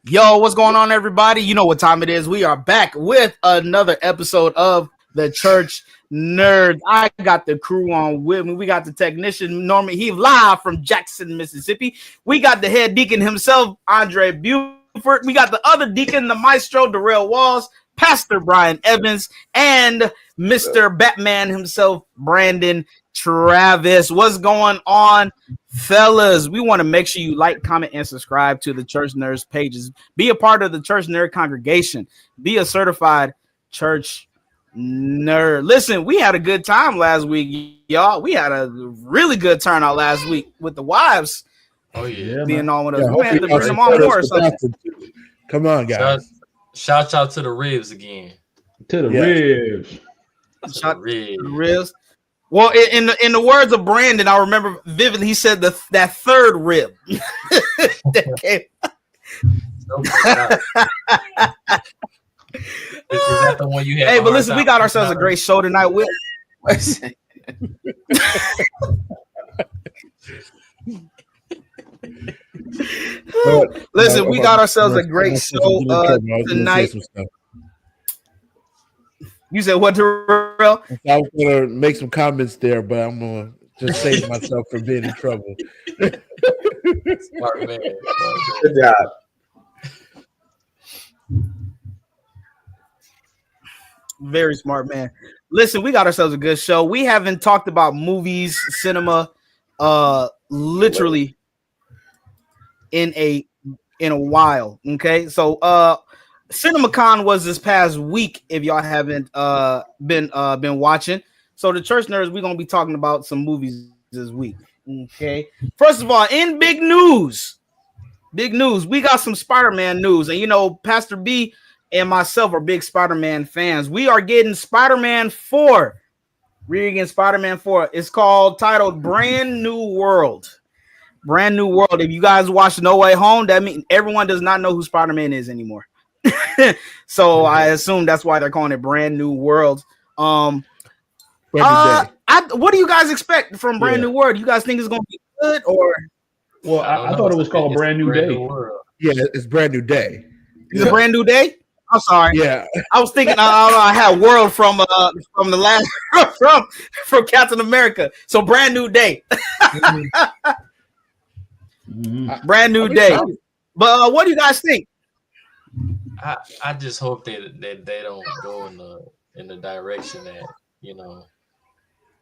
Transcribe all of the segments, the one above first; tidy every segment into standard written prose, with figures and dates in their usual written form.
Yo, what's going on, everybody? You know what time it is. We are back with another episode of the Church Nerd. I got the crew on with me. We got the technician, Norman Heave, live from Jackson, Mississippi. We got the head deacon himself, Andre Buford. We got the other deacon, the maestro, Darrell Walls, Pastor Brian Evans, and Mr. Batman himself, Brandon Travis. What's going on, fellas? We want to make sure you like, comment, and subscribe to the Church Nerds pages. Be a part of the Church Nerd congregation. Be a certified church nerd. Listen, we had a good time last week, y'all. We had a really good turnout last week with the wives. Oh yeah, being on with us. Yeah, We had to bring them on more or something. Come on, guys. Shout out to the ribs again. To the ribs. Shout out to the ribs. Well, in the words of Brandon, I remember vividly. He said that third rib. That came. Is that the one you had? Hey, but listen, we got ourselves a great show tonight. Listen, we got ourselves a great show tonight. You said what, Terrell? I was gonna make some comments there, but I'm gonna just save myself from being in trouble. Smart man. Good job. Very smart man. Listen, we got ourselves a good show. We haven't talked about movies, cinema, literally in a while. Okay, so CinemaCon was this past week. If y'all haven't been watching, so the Church Nerds, we're gonna be talking about some movies this week. Okay, first of all, in big news, we got some Spider-Man news, and you know, Pastor B and myself are big Spider-Man fans. We are getting Spider-Man 4. We're getting Spider-Man 4. It's titled Brand New World. Brand New World. If you guys watch No Way Home, that means everyone does not know who Spider-Man is anymore. So I assume that's why they're calling it Brand New World. What do you guys expect from Brand New World? You guys think it's gonna be good or? Well, I thought it was called Brand New Day. Yeah, it's Brand New Day. It's a brand new day. I'm sorry. Yeah, I was thinking I had World from the last from Captain America. So Brand New Day. Brand new day. But what do you guys think? I just hope that they don't go in the direction that, you know,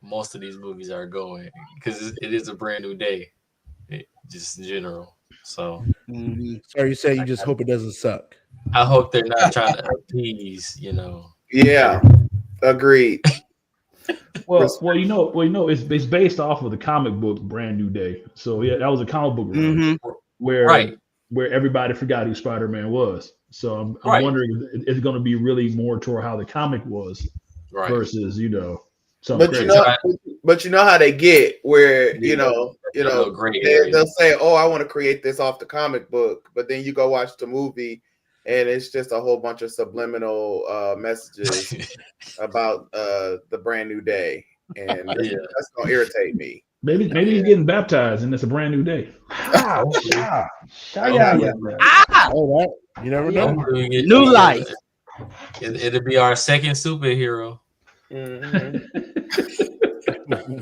most of these movies are going, because it is a brand new day, just in general. So so you say you just hope it doesn't suck. I hope they're not trying to appease, you know. Yeah, agreed. Well, you know, it's based off of the comic book Brand New Day. So yeah, that was a comic book run where everybody forgot who Spider-Man was. So I'm wondering if it's going to be really more toward how the comic was versus, you know, something crazy. But you know how they get where you know they'll say, "Oh, I want to create this off the comic book," but then you go watch the movie, and it's just a whole bunch of subliminal messages about the brand new day, and that's gonna irritate me. Maybe he's getting baptized, and it's a brand new day. All right, you never know. New life. It'll be our second superhero.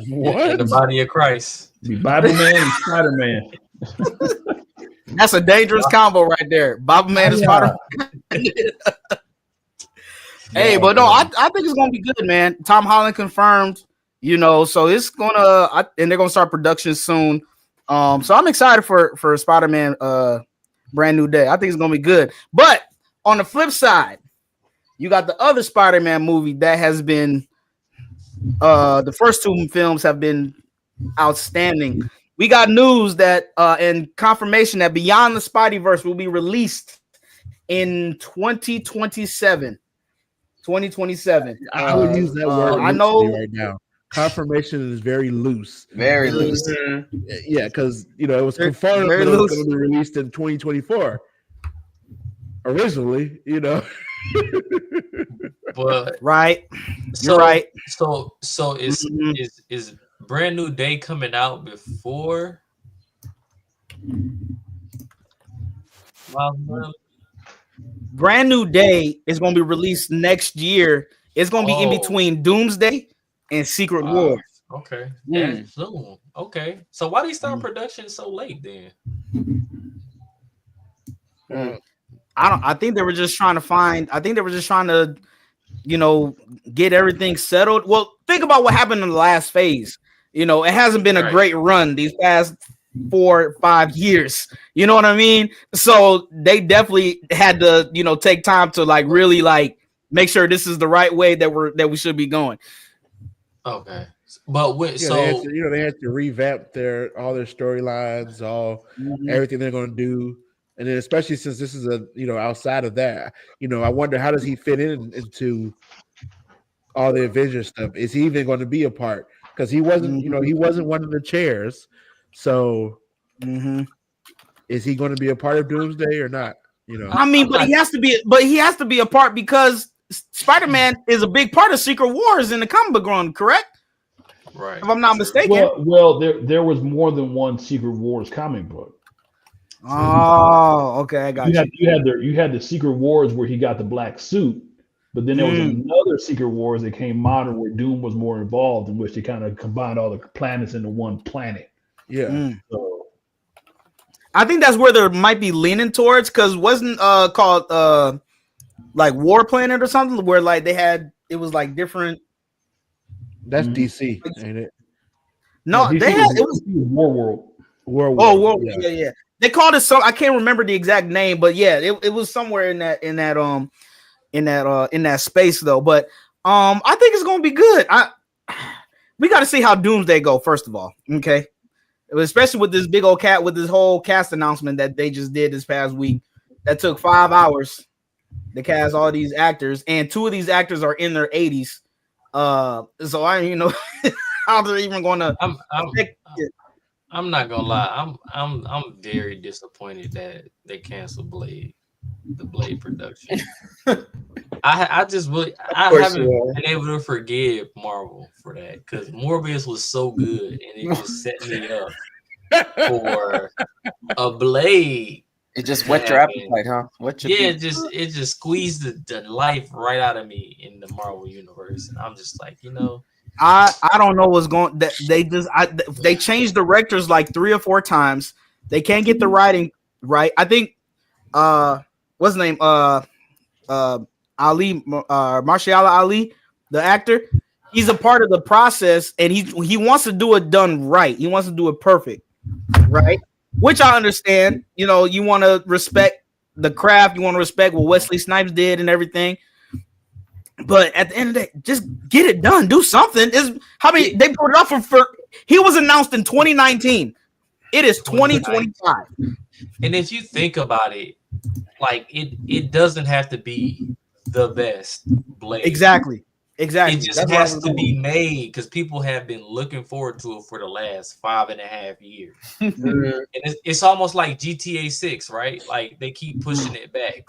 What? In the body of Christ. Be Bible Man and Spider Man. That's a dangerous combo right there. Bible Man and Spider. Hey, but no, I think it's gonna be good, man. Tom Holland confirmed, you know, so it's gonna and they're gonna start production soon. So I'm excited for Spider-Man Brand New Day. I think it's gonna be good. But on the flip side, you got the other Spider-Man movie that has been the first two films have been outstanding. We got news that and confirmation that Beyond the Spideyverse will be released in 2027. 2027. I would use that word. I know right now. Confirmation is very loose. Very loose. Yeah, because you know it was confirmed that it was going to be released in 2024. Originally, you know. But right. You're right. So is Brand New Day coming out before Miles Morales? Brand New Day is going to be released next year. It's going to be in between Doomsday and Secret Wars. Okay, that's soon. Okay, so why they start production so late then? I think they were just trying to get everything settled. Well, think about what happened in the last phase. It hasn't been a great run these past 4 or 5 years. You know what I mean? So they definitely had to, take time to really make sure this is the right way that we should be going. Okay. But they had to revamp all their storylines, everything they're going to do. And then especially since this is outside of that, I wonder how does he fit into all the Avengers stuff? Is he even going to be a part? Because he wasn't, he wasn't one of the chairs. So is he going to be a part of Doomsday or not? I mean, but he has to be a part because Spider-Man is a big part of Secret Wars in the comic book run, correct? Right. If I'm not mistaken. Well, there was more than one Secret Wars comic book. Oh, okay, I got you. You had the Secret Wars where he got the black suit, but then there was another Secret Wars that came modern where Doom was more involved, in which they kind of combined all the planets into one planet. Yeah. So I think that's where they might be leaning towards, because wasn't called War Planet or something, where it was different. That's DC, ain't it? No, DC it was War World. War World. Yeah. They called it so I can't remember the exact name, but yeah, it was somewhere in that space though. But I think it's gonna be good. We got to see how Doomsday go first of all, okay? Especially with this big old with this whole cast announcement that they just did this past week. That took 5 hours to cast all these actors, and 2 of these actors are in their 80s. So how they're even gonna. I'm not gonna lie. I'm very disappointed that they canceled the Blade production. I just really haven't been able to forgive Marvel for that, because Morbius was so good and it just set me up for a Blade. It just whet your appetite, huh? It just squeezed the life right out of me in the Marvel universe, and I'm just like, I don't know what's going. They changed directors 3 or 4 times. They can't get the writing right. I think what's his name? Ali Marshall Ali, the actor. He's a part of the process, and he wants to do it done right. He wants to do it perfect, right? Which I understand. You want to respect the craft. You want to respect what Wesley Snipes did and everything. But at the end of the day, just get it done. Do something. They put it up for he was announced in 2019. It is 2025. And if you think about it, it doesn't have to be the best Blade. Exactly. It just has to be made, because people have been looking forward to it for the last 5.5 years. And it's almost like GTA 6, right? They keep pushing it back.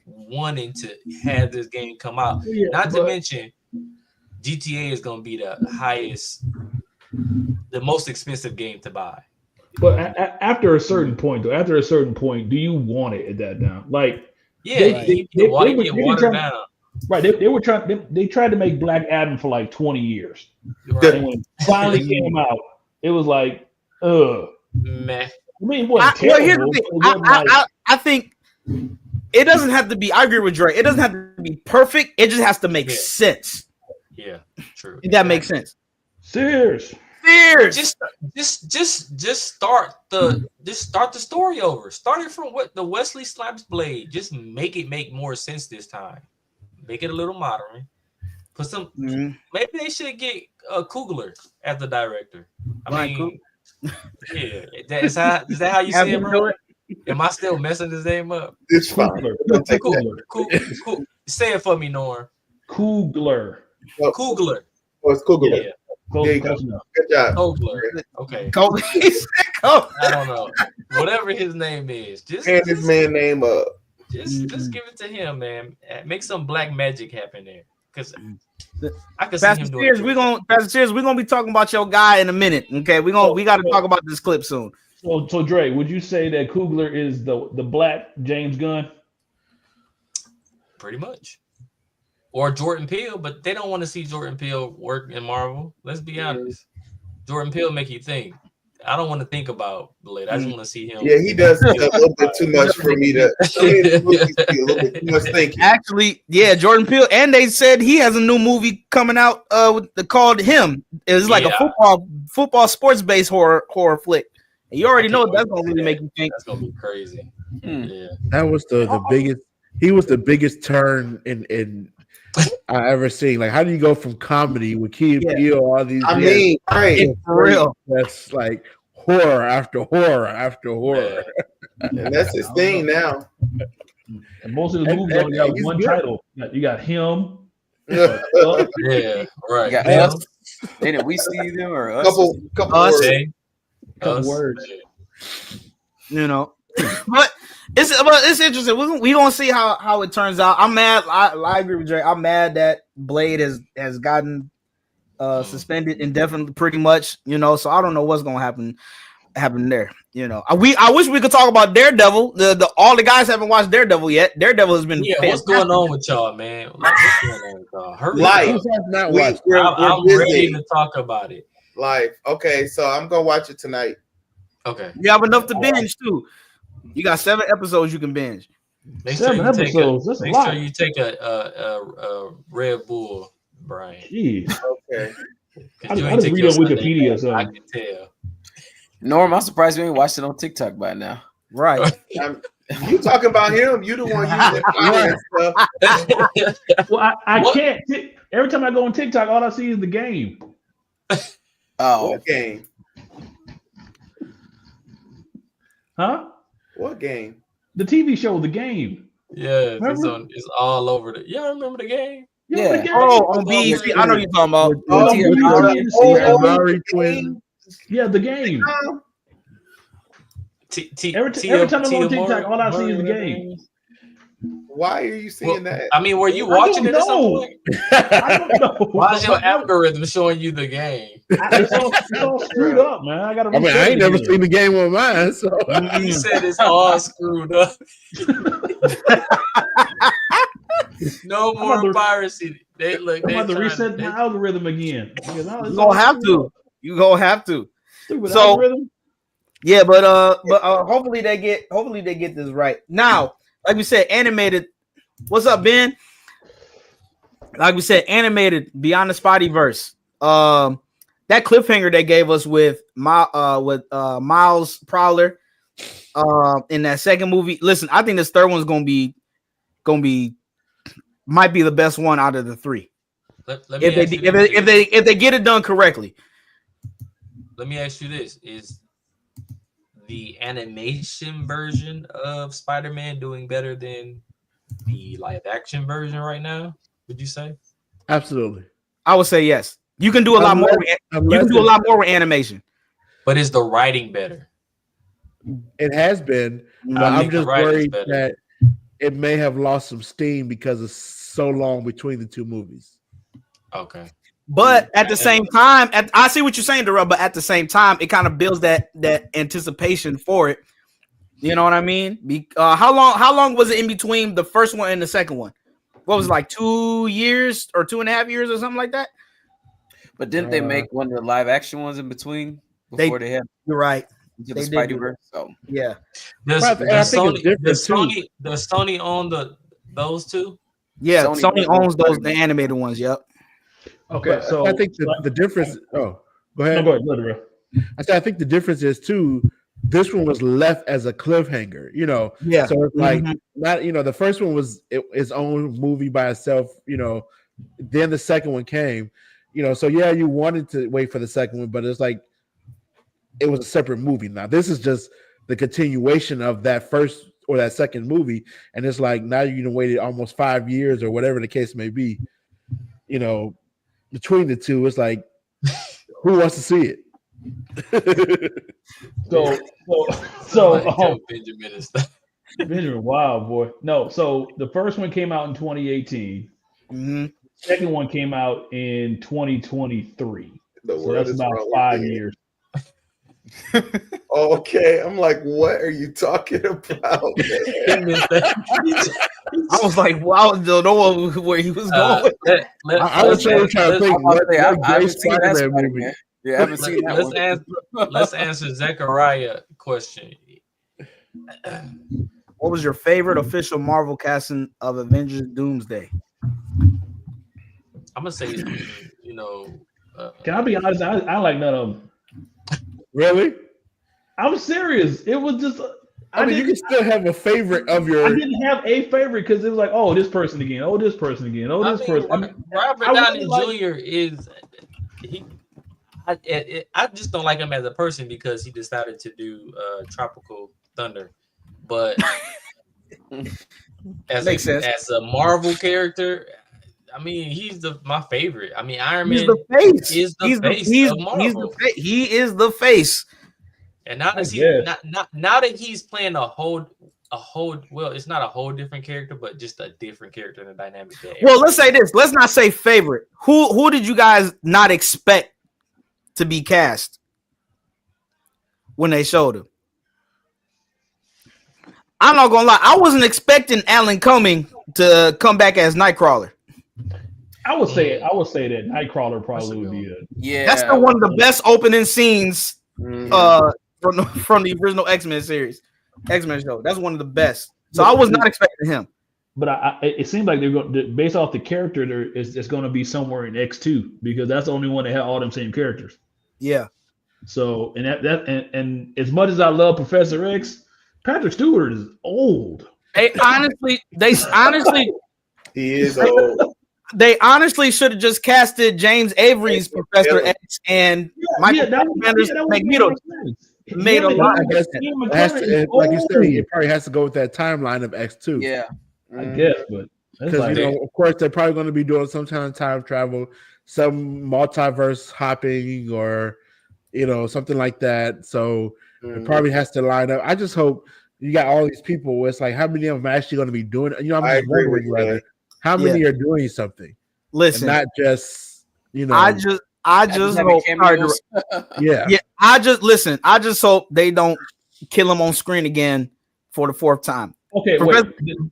Wanting to have this game come out. To mention, GTA is going to be the most expensive game to buy. But after a certain point, do you want it at that down? They watered down. Right, they tried to make Black Adam for 20 years. Right. And when it finally came out, it was meh. I mean, it wasn't terrible. Here's the thing. I think it doesn't have to be. I agree with Dre. It doesn't have to be perfect. It just has to make sense. Yeah, true. If that makes sense. Serious. Just start the story over. Start it from what the Wesley Snipes Blade. Just make it make more sense this time. Make it a little modern. Put some. Maybe they should get Coogler as the director. I mean, yeah. Is that how you say it, bro? Am I still messing his name up? It's fine. Cool. Say it for me, Norm. Coogler. Coogler. Oh, it's Coogler. Yeah. Good job. Coogler. Okay. I don't know. Whatever his name is, just hand his man name up. Just give it to him, man. Make some black magic happen there, because I can see Pastor him doing it. Pastor Sears, we're gonna be talking about your guy in a minute. Okay, we got to talk about this clip soon. So Dre, would you say that Coogler is the black James Gunn? Pretty much. Or Jordan Peele, but they don't want to see Jordan Peele work in Marvel. Let's be honest. Jordan Peele make you think. I don't want to think about Blade. I just want to see him. Yeah, he does a little bit too much for me to. A little bit too much thinking. Actually, yeah, Jordan Peele, and they said he has a new movie coming out called Him. It's like a football sports based horror flick. And you already know that's gonna really make you think. That's gonna be crazy. Yeah, that was the biggest. He was the biggest turn in I ever seen. Like, how do you go from comedy with Key and Peele all these? I mean, right, for real. That's like horror after horror after horror. And that's his thing now. And most of the movies only got one title. You got Him. Yeah, right. You got Us. Didn't we see them or Us? Couple words. You know, but it's interesting. We gonna see how it turns out. I'm mad. I agree with Jay. I'm mad that Blade has gotten suspended indefinitely, pretty much. You know, so I don't know what's gonna happen there. You know, I wish we could talk about Daredevil. All the guys haven't watched Daredevil yet. Daredevil has been. Yeah, what's going on with y'all, man? Like, what's going on with y'all? I'm ready to talk about it. Life. Okay, so I'm gonna watch it tonight. Okay. You have enough to binge too. You got 7 episodes you can binge. Make sure you take a Red Bull, Brian. Jeez. Okay. I just read on Wikipedia, so I can tell. Norm, I'm surprised you ain't watched it on TikTok by now. Right. You talking about him? You the one using stuff. Well, I can't. Every time I go on TikTok, all I see is the game. Oh, what game? Huh? What game? The TV show, The Game. Yeah, it's all over the. Y'all remember the game? Yeah. On BET. I know you're talking about. Yeah, The Game. Every time I go on TikTok, all I see is The Game. Why are you seeing that? I mean, were you watching it at some point? I don't know. Why is your algorithm showing you the game? It's all screwed up, man. I ain't never seen the game on mine. So he said it's all screwed up. No more piracy. I'm about to reset my algorithm again. You gonna have to. Stupid so, algorithm. Yeah, but hopefully they get this right. Now, like we said, animated. What's up, Ben? Like we said, animated Beyond the Spideyverse. That cliffhanger they gave us with Miles Prowler in that second movie. Listen, I think this third one's gonna be might be the best one out of the 3. If they get it done correctly. Let me ask you this: is the animation version of Spider-Man doing better than the live action version right now? Would you say? Absolutely. I would say yes. You can do a lot more. You can do a lot more with animation. But is the writing better? It has been. I'm just worried that it may have lost some steam because it's so long between the 2 movies. Okay. But at the same time, I see what you're saying, Darrell, but at the same time, it kind of builds that anticipation for it. You know what I mean? How long was it in between the first one and the second one? What was it, like 2 years or 2.5 years or something like that? But didn't they make one of the live action ones in between before they had? You're right. Into the Spideyverse. So yeah. Does Sony own those 2? Yeah, Sony owns the animated ones. Yep. Okay, so I think the difference. Oh, go ahead. No, go ahead. I think the difference is too. This one was left as a cliffhanger, Yeah. So it's like not, the first one was its own movie by itself, Then the second one came, So yeah, you wanted to wait for the second one, but it's like it was a separate movie. Now this is just the continuation of that first or that second movie, and it's like now you waited almost 5 years or whatever the case may be, Between the 2, it's like, who wants to see it? Benjamin, wow, boy. No, so the first one came out in 2018. Mm-hmm. Second one came out in 2023. So that's about 5 years. Okay, I'm like, what are you talking about? I was like, wow, I don't know where he was going with that. I was trying to think what great Spider-Man movie. Yeah, I haven't seen that one. Let's answer Zechariah question. What was your favorite official Marvel casting of Avengers Doomsday? I'm gonna say, can I be honest? I like none of them. Really? I'm serious. It was just. I mean, you can still have a favorite of your. I didn't have a favorite because it was like, oh, this person again. Oh, this person again. Oh, this person. I mean, Robert Downey Jr. is he. I just don't like him as a person because he decided to do Tropical Thunder, but as a Marvel character, I mean, he's my favorite. I mean, Iron Man is the face of Marvel. He is the face. And now that he's playing a whole well, it's not a whole different character, but just a different character in the dynamic. Well, let's say this. Let's not say favorite. Who did you guys not expect to be cast when they showed him? I'm not gonna lie. I wasn't expecting Alan Cumming to come back as Nightcrawler. I would say that Nightcrawler probably would be it. Yeah, that's one of the best opening scenes from the original X-Men series, X-Men show. That's one of the best. So I was not expecting him. But it seems like they're going based off the character. It's going to be somewhere in X2 because that's the only one that had all them same characters. Yeah. So and as much as I love Professor X, Patrick Stewart is old. They honestly he is old. They honestly should have just casted James Avery's Professor X and Michael Fassbender's Magneto. Made a lot. I guess like you said, it probably has to go with that timeline of X2. Yeah, I guess, but because of course, they're probably going to be doing some kind of time travel, some multiverse hopping, or something like that. So it probably has to line up. I just hope you got all these people. Where it's like, how many of them are actually going to be doing it? I'm just wondering how many are doing something. Listen, not just I just hope. I just hope they don't kill him on screen again for the fourth time. Okay,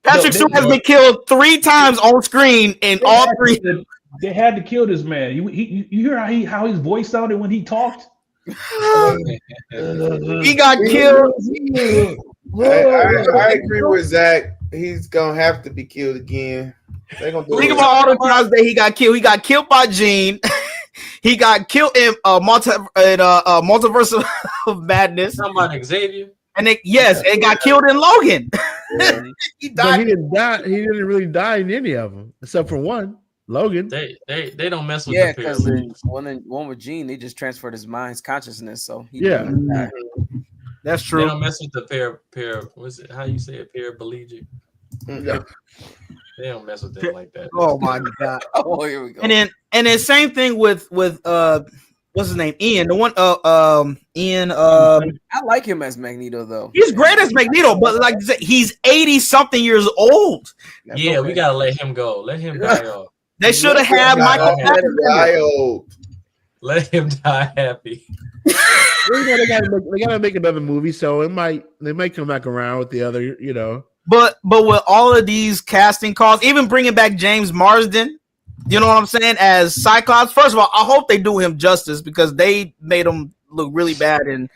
Patrick Stewart has been killed 3 times on screen, and all 3. They had to kill this man. You hear how his voice sounded when he talked? He got killed. I agree with Zach. He's gonna have to be killed again. Think about all the times that he got killed. He got killed by Jean. He got killed in Multiverse of Madness. Somebody Xavier. And and got killed in Logan. Yeah. He died. But he didn't die. He didn't really die in any of them, except for one, Logan. They don't mess with the because one with Jean, they just transferred his mind's consciousness. So that's true. They don't mess with the what's it? How you say it? Paraplegic. Yeah. They don't mess with them like that. Oh my god! Oh, here we go. And then same thing with what's his name? Ian. The one Ian. I like him as Magneto though. He's great as Magneto, but like he's 80-something years old. We gotta let him go. Let him die off. They should have had Michael Fassbender. Let him die happy. They gotta make another movie, so they might come back around with the other, But with all of these casting calls, even bringing back James Marsden, you know what I'm saying, as Cyclops. First of all, I hope they do him justice because they made him look really bad in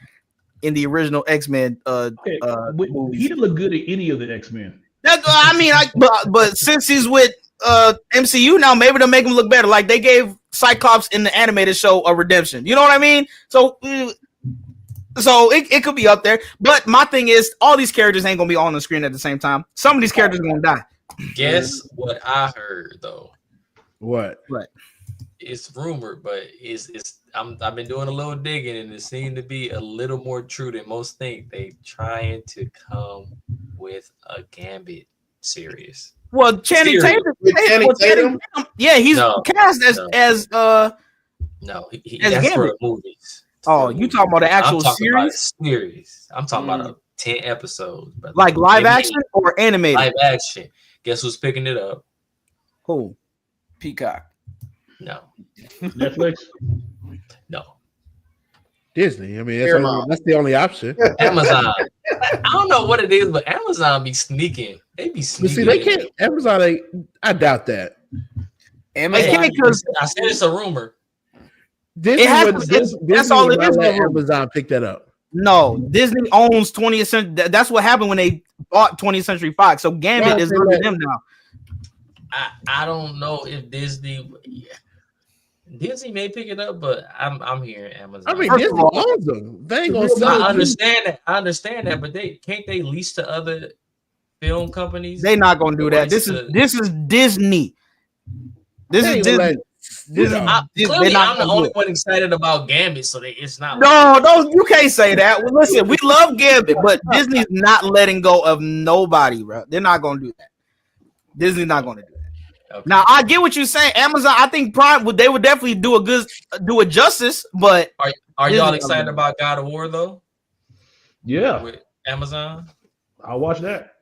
the original X-Men. He didn't look good at any of the X-Men. But since he's with MCU now, maybe they'll make him look better. Like they gave Cyclops in the animated show a redemption. You know what I mean? So it could be up there. But my thing is, all these characters ain't gonna be on the screen at the same time. Some of these characters are gonna die. Guess what I heard though? What? It's rumored, but I've been doing a little digging, and it seemed to be a little more true than most think. They trying to come with a Gambit series. Well, Channing Tatum. Yeah, he's cast as No, that's for movies. Oh, you talking about the actual series? I'm talking about 10 episodes. Brother. Like live action or animated? Live action. Guess who's picking it up? Who? Peacock. No. Netflix? No. Disney. I mean, that's the only option. Amazon. I don't know what it is, but Amazon be sneaking. They be sneaking. See, they can't. Amazon. I doubt that. Amazon. Because I said it's a rumor. Disney that's all it is. Amazon picked that up. No, Disney owns 20th Century. That's what happened when they bought 20th Century Fox. So Gambit is under them now. I don't know if Disney may pick it up, but I'm hearing Amazon. I mean, Disney owns them. They ain't gonna sell. I understand that, but can't they lease to other film companies? They're not gonna do that. This is Disney. This is Disney. Clearly, I'm the only one excited about Gambit, so it's not. No, you can't say that. Well, listen, we love Gambit, but Disney's not letting go of nobody, bro. They're not gonna do that. Disney's not gonna do that. Okay. Now, I get what you're saying. Amazon, I think Prime would definitely do a justice, but are y'all excited about God of War though? Yeah, with Amazon, I'll watch that.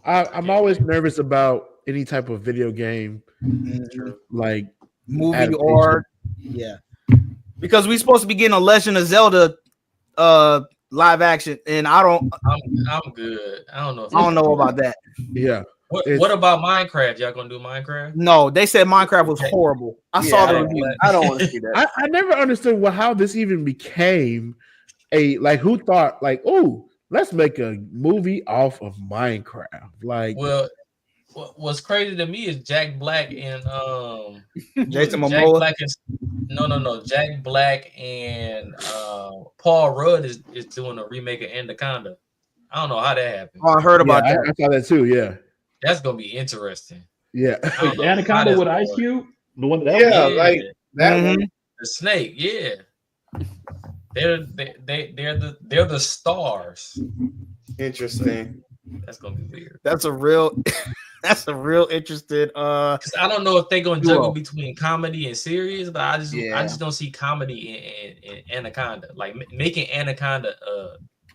I'm always nervous about any type of video game, like movie adaptation. Because we're supposed to be getting a Legend of Zelda live action, and I'm good. I don't know about that. Yeah. What about Minecraft? Y'all gonna do Minecraft? No, they said Minecraft was horrible. I saw the review. I don't want to see that. I never understood how this even became who thought let's make a movie off of Minecraft. What's crazy to me is Jack Black and Jason Momoa. Jack Black and Paul Rudd is doing a remake of Anaconda. I don't know how that happened. Oh, I heard about that. I saw that too. Yeah, that's gonna be interesting. Yeah, Anaconda with Ice Cube, the one that that one. The snake. Yeah, they're the stars. Interesting. That's gonna be weird. That's a real interested. I don't know if they're gonna juggle between comedy and serious, but I just don't see comedy in Anaconda. Like making Anaconda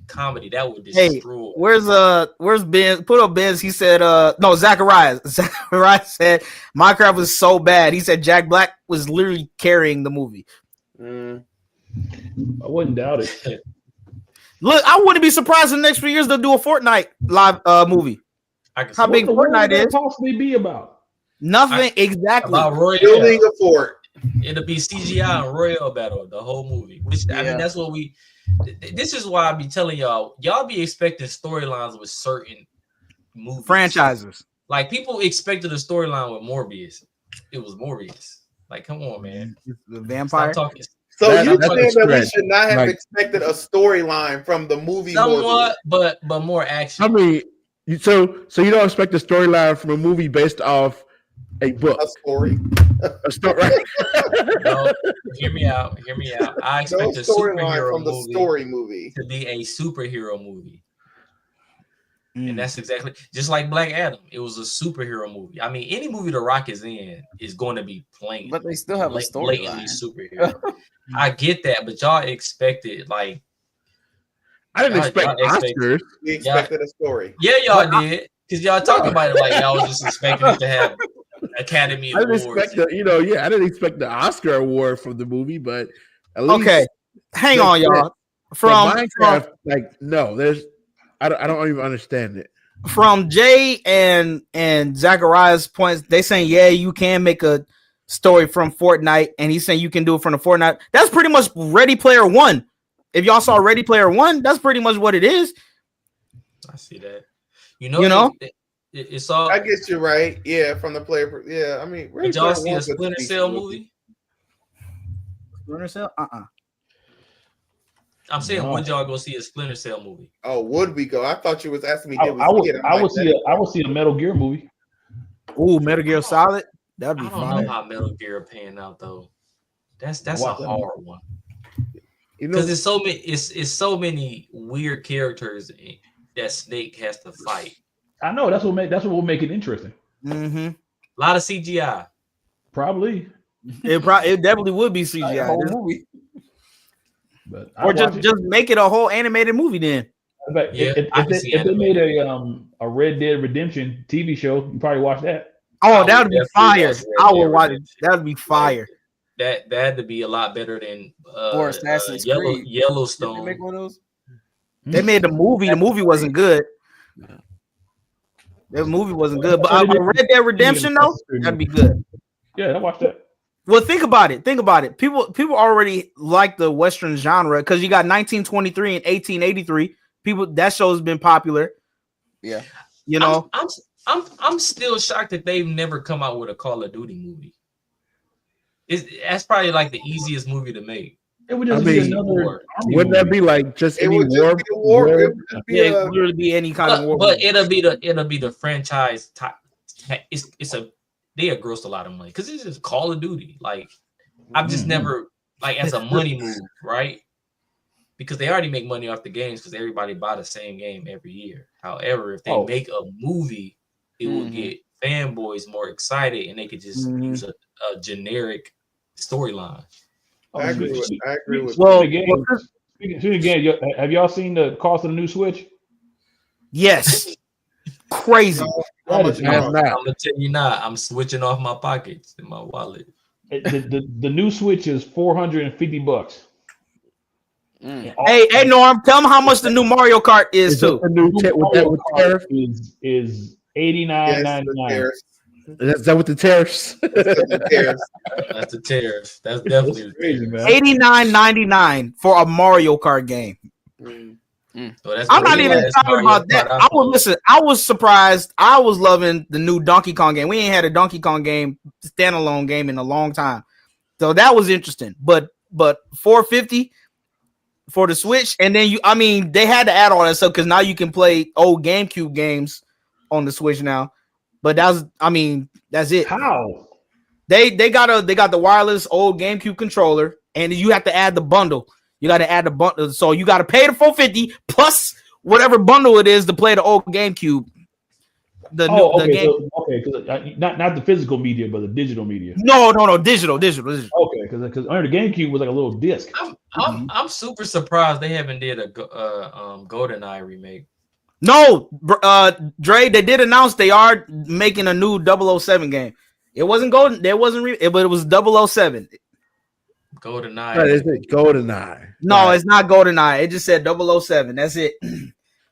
comedy, that would destroy. Where's Ben? Put up Ben's. He said no, Zacharias. Zacharias said Minecraft was so bad. He said Jack Black was literally carrying the movie. I wouldn't doubt it. Look, I wouldn't be surprised in the next few years they'll do a Fortnite live movie. How big Fortnite is? Possibly be about nothing exactly. About Royale. Building a fort. It'll be CGI and Royale battle the whole movie. I mean, that's what we. This is why I be telling y'all be expecting storylines with certain movies, franchises. Like people expected a storyline with Morbius. It was Morbius. Like, come on, man. The vampire. Stop talking. So you saying that we should not have expected a storyline from the movie? Somewhat, but more action. I mean, so you don't expect a storyline from a movie based off a book, a story, right? No, hear me out. I expect a superhero from the story movie to be a superhero movie. And that's exactly just like Black Adam. It was a superhero movie. I mean, any movie The Rock is in is going to be plain, but they still have a storyline. Superhero. I get that, but y'all expected I didn't expect Oscars. We expected a story. Yeah, y'all did, because y'all talking about it like y'all was just expecting it to have Academy Awards. I didn't expect the Oscar award from the movie, but at least hang on, y'all. From Minecraft, I don't even understand it. From Jay and Zachariah's points, they saying you can make a story from Fortnite, and he's saying you can do it from the Fortnite. That's pretty much Ready Player One. If y'all saw Ready Player One, that's pretty much what it is. I see that. It's all. I guess you're right. Yeah, from the player. Yeah, I mean, did y'all see a Splinter Cell movie? Splinter Cell? I'm saying, would y'all go see a Splinter Cell movie? Oh, would we go? I thought you was asking me. I would see a Metal Gear movie. Ooh, Metal Gear Solid. That'd be fun. I don't know how Metal Gear panning out though. That's a hard one. Because it's so many weird characters that Snake has to fight. I know that's what will make it interesting. Mm-hmm. A lot of CGI. Probably. It definitely would be CGI. Whole movie. But or just make it a whole animated movie then. If they made a Red Dead Redemption TV show, you probably watch that. Oh, that would be fire. I would watch it. That would be fire. that had to be a lot better than Assassin's Creed. Yellowstone. Did they make one of those? They made the movie. The movie wasn't good. The movie wasn't good, but Red Dead Redemption though, that'd be good. Yeah, I watched that. Well, think about it. People already like the Western genre because you got 1923 and 1883. That show's been popular. Yeah, you know. I'm still shocked that they've never come out with a Call of Duty movie. That's probably like the easiest movie to make. It would just be another. Wouldn't that be like just any war? It would literally be any kind of war. But it'll be the franchise type. They have grossed a lot of money because it's just Call of Duty. Like I've just never as a money move, right? Because they already make money off the games because everybody buy the same game every year. However, if they make a movie, it will get fanboys more excited and they could just use a generic storyline. I agree with Speaking of game, have y'all seen the cost of the new Switch? Yes. Crazy. I'm gonna tell you now, I'm switching off my pockets in my wallet. The new Switch is $450. Hey, Norm, tell them how much the new Mario Kart is too. The new Mario Kart is $89.99. Is that with the tariffs? That's the tariffs. That's definitely crazy, man. $89.99 for a Mario Kart game. So I'm not even talking about that. I was surprised. I was loving the new Donkey Kong game. We ain't had a Donkey Kong game, standalone game, in a long time, so that was interesting. But $450 for the Switch, and then they had to add all that stuff because now you can play old GameCube games on the Switch now. But that's it. How? They got the wireless old GameCube controller, and you have to add the bundle. You got to add the bundle, so you got to pay the $450 plus whatever bundle it is to play the old GameCube. Not the physical media, but the digital media. No, digital. Okay, because under the GameCube was like a little disc. I'm super surprised they haven't did a GoldenEye remake. No, Dre, they did announce they are making a new 007 game. It wasn't Golden. There wasn't, but it was 007. GoldenEye. Is it GoldenEye? No, it's not GoldenEye. It just said 007. That's it.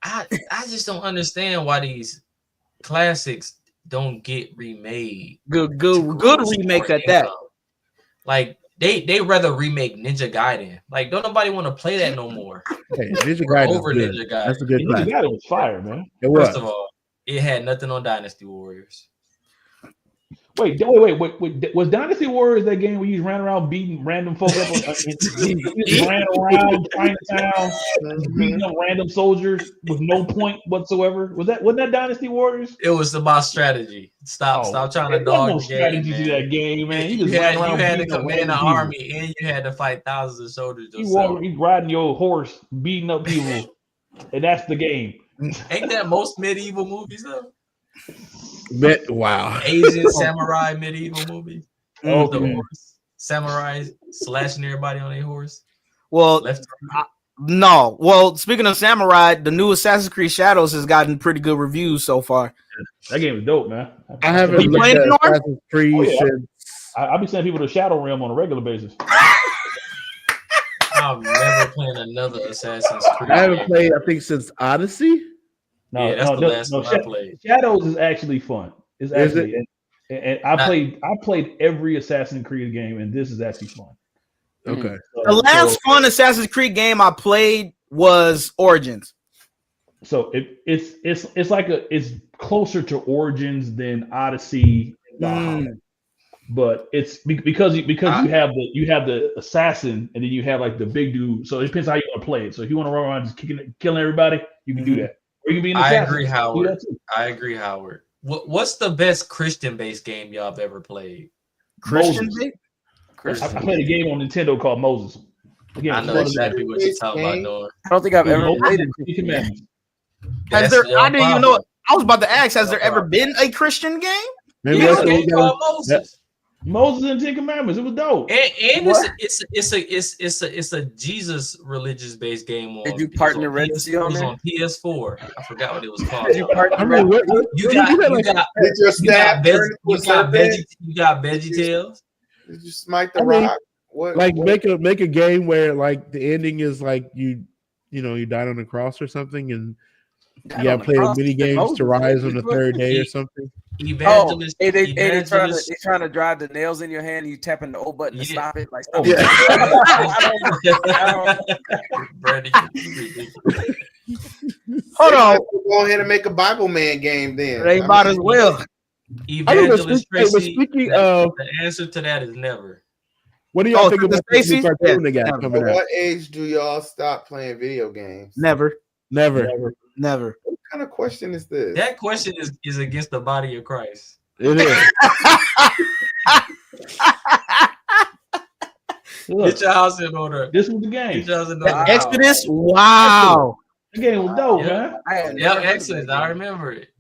I just don't understand why these classics don't get remade. Good remakes at that. Like they rather remake Ninja Gaiden. Like don't nobody want to play that no more. Hey, Ninja Gaiden over Ninja Gaiden. That's a good Ninja Gaiden was fire, man. First of all, it had nothing on Dynasty Warriors. Wait. Was Dynasty Warriors that game where you ran around beating random folks up? You ran around Chinatown, beating up random soldiers with no point whatsoever? Wasn't that Dynasty Warriors? It was about strategy. Stop trying to dog no strategy to that game, man. You had to command an army and you had to fight thousands of soldiers yourself. You riding your horse, beating up people, and that's the game. Ain't that most medieval movies though? Wow. Asian samurai medieval movie. Okay. The horse. Samurai slashing everybody on their horse. Well, no. Well, speaking of samurai, the new Assassin's Creed Shadows has gotten pretty good reviews so far. That game is dope, man. I haven't looked at Assassin's Creed since. I'll be sending people to Shadow Realm on a regular basis. I'm never playing another Assassin's Creed. I haven't played, I think, since Odyssey. No, that's the last one I played. Shadows is actually fun. It's actually, and I played every Assassin's Creed game, and this is actually fun. Okay. The last fun Assassin's Creed game I played was Origins. So it's like it's closer to Origins than Odyssey, but it's because you have the assassin, and then you have like the big dude. So it depends how you want to play it. So if you want to run around just killing everybody, you can do that. Or you can be an assassin. I agree, Howard. What's the best Christian-based game y'all have ever played? Christian-based? I played a game on Nintendo called Moses. Again, I know exactly what you're talking about, Noah. I don't think I've ever played it. I didn't even know. I was about to ask, has there ever been a Christian game? Maybe that's a game called Moses. Moses and Ten Commandments. It was dope. And it's a Jesus religious based game. Did you partner Red Sea on there? It was on PS4. I forgot what it was called. You got VeggieTales. Did you smite the rock? What? Make a game where like the ending is like you died on the cross or something, and you gotta play mini games to rise on the third day or something. They trying to drive the nails in your hand. And you tapping the O button to stop it. Like, stop Hold on. Go ahead and make a Bible Man game then. They might as well. Evangelist Tracy, the answer to that is never. What do y'all think about the cartoon they got coming out? What age do y'all stop playing video games? Never. Never. What kind of question is this? That question is against the body of Christ. It is. Get your house in order. This was the game. Exodus. Wow. The game was dope, man. Exodus. I remember it.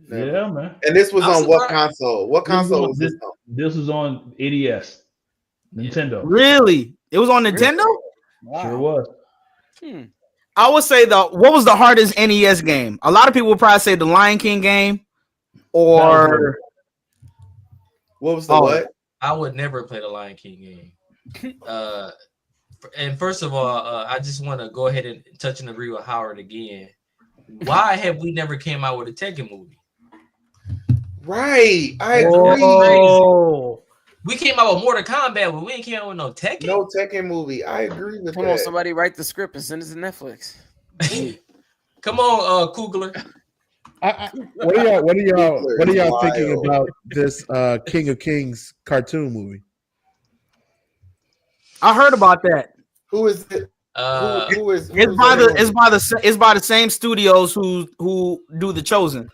Yeah, man. And this was on what console? What console was this on? This was on NES. Nintendo. Really? It was on Nintendo? Wow. Sure was. I would say what was the hardest NES game? A lot of people would probably say the Lion King game, or what was the what? I would never play the Lion King game. And first of all, I just want to go ahead and touch and agree with Howard again. Why have we never came out with a Tekken movie? Right, I agree. We came out with Mortal Kombat, but we ain't came out with no Tekken. No Tekken movie. I agree with that. Come on, somebody write the script and send it to Netflix. Come on, Kugler. What are y'all thinking about this King of Kings cartoon movie? I heard about that. Who is it? It's by the same studios who do The Chosen.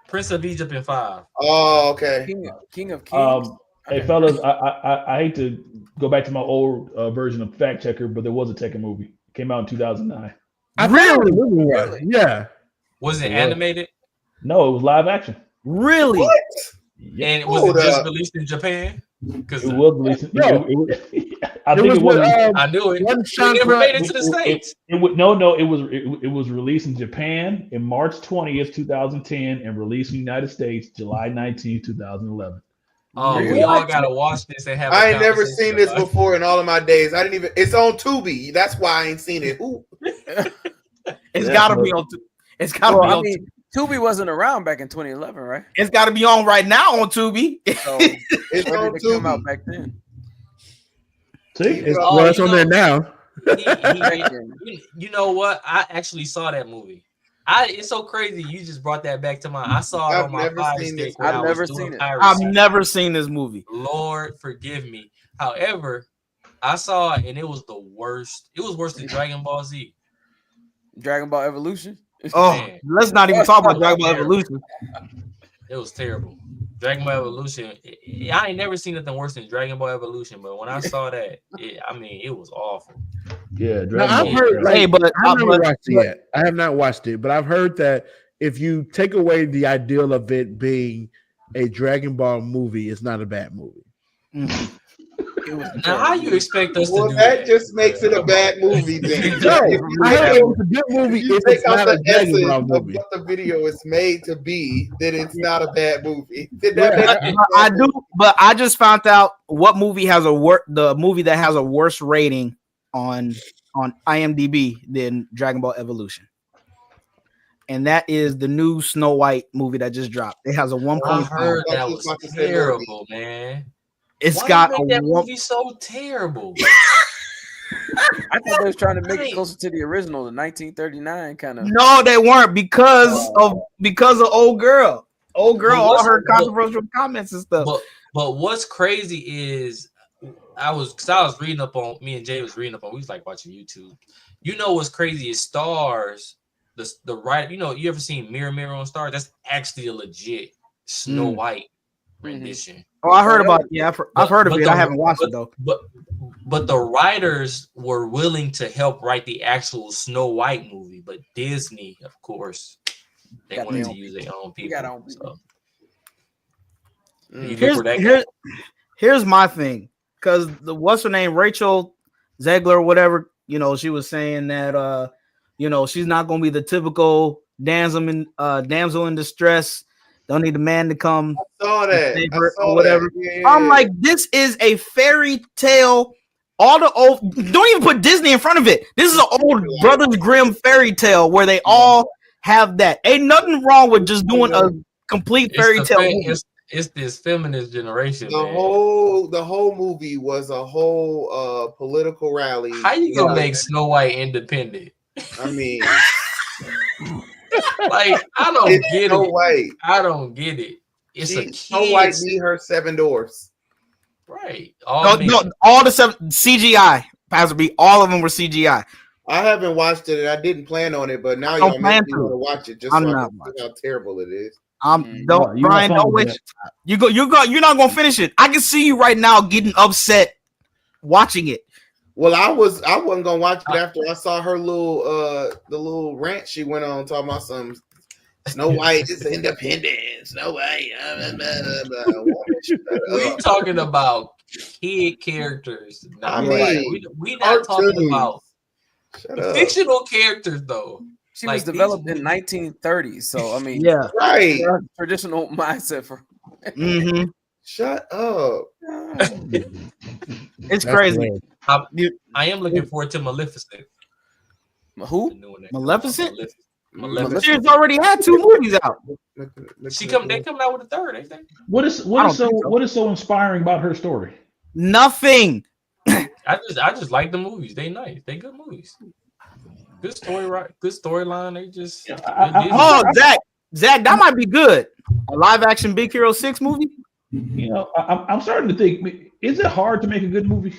Prince of Egypt in 5. Oh, okay. King of Kings. Hey fellas, I hate to go back to my old version of Fact Checker, but there was a Tekken movie. It came out in 2009. Really? Yeah. Was it animated? No, it was live action. Really? What? Yeah. And was it just released in Japan? Because it was released. I knew it. It never made it to the States. It was released in Japan in March 20th, 2010, and released in the United States July 19th, 2011. Oh, we all gotta watch this and have. I ain't never seen this before in all of my days. I didn't even. It's on Tubi. That's why I ain't seen it. It's gotta be on. It's gotta be on. Tubi wasn't around back in 2011, right? It's got to be on right now on Tubi. So it's on Tubi. Come out back then. See, it's on there now. You know what? I actually saw that movie. It's so crazy. You just brought that back to mind. I saw it on my Fire Stick. I've never seen it. I've never seen this movie. Lord forgive me. However, I saw it and it was the worst. It was worse than Dragon Ball Z. Dragon Ball Evolution? Oh, man. Let's not even talk about Dragon Ball Evolution. It was terrible. Dragon Ball Evolution. I ain't never seen nothing worse than Dragon Ball Evolution, but when I saw that, it was awful. Yeah, I've heard. I've never watched it yet. I have not watched it, but I've heard that if you take away the ideal of it being a DragonAll movie, it's not a bad movie. Mm-hmm. Now, how you expect us to do that? Just makes it a bad movie. Then, I heard it was a good movie. If it's not a Dragon Ball movie, what the video is made to be, then it's not a bad movie. I do, but I just found out what movie has the movie that has a worse rating on IMDb than Dragon Ball Evolution, and that is the new Snow White movie that just dropped. It has a 1.5. I heard that was terrible, man. It's got that movie so terrible. I thought they was trying to make it closer to the original, the 1939 kind of. No, they weren't because of old girl. All her controversial comments and stuff. But what's crazy is I was reading up on, me and Jay was reading up on, we was like watching YouTube. You know what's crazy is Stars, the right, you ever seen Mirror Mirror on Stars? That's actually a legit Snow White rendition. Oh, I heard about it. Yeah, I've heard of it. I haven't watched it though. But the writers were willing to help write the actual Snow White movie, but Disney, of course, they wanted to use their own people. Here's my thing, because what's her name, Rachel Zegler, whatever. She was saying that she's not going to be the typical damsel in distress Don't need a man to come. I saw that. Or whatever. Yeah. I'm like, this is a fairy tale. All the old, don't even put Disney in front of it. This is an old Brothers Grimm fairy tale where they all have that. Ain't nothing wrong with just doing a complete fairy tale movie. It's this feminist generation. The whole movie was a whole political rally. How you gonna make Snow White independent? I mean, like I don't get Snow it. White. I don't get it. It's a kid. Snow White need her 7 dwarfs. Right. All the 7 CGI. Has to be all of them were CGI. I haven't watched it and I didn't plan on it, but now y'all make me want to watch it just so I can see how terrible it is. Brian, don't wish. You're not gonna finish it. I can see you right now getting upset watching it. Well, I wasn't gonna watch it after I saw her the little rant she went on talking about some Snow White is independent. Snow White. We talking about kid characters. I mean, we not talking about fictional characters though. She was developed in 1930s, so I mean, yeah, right. Traditional mindset for. Mm-hmm. Shut up. It's crazy. I am looking forward to Maleficent. Who? Maleficent? She's already had 2 movies out. They coming out with a 3rd, ain't they? What is so inspiring about her story? Nothing. I just like the movies. They nice. They good movies. Good story, right? Good storyline. They just Zach, that might be good. A live action Big Hero 6 movie. You know, I'm starting to think, is it hard to make a good movie?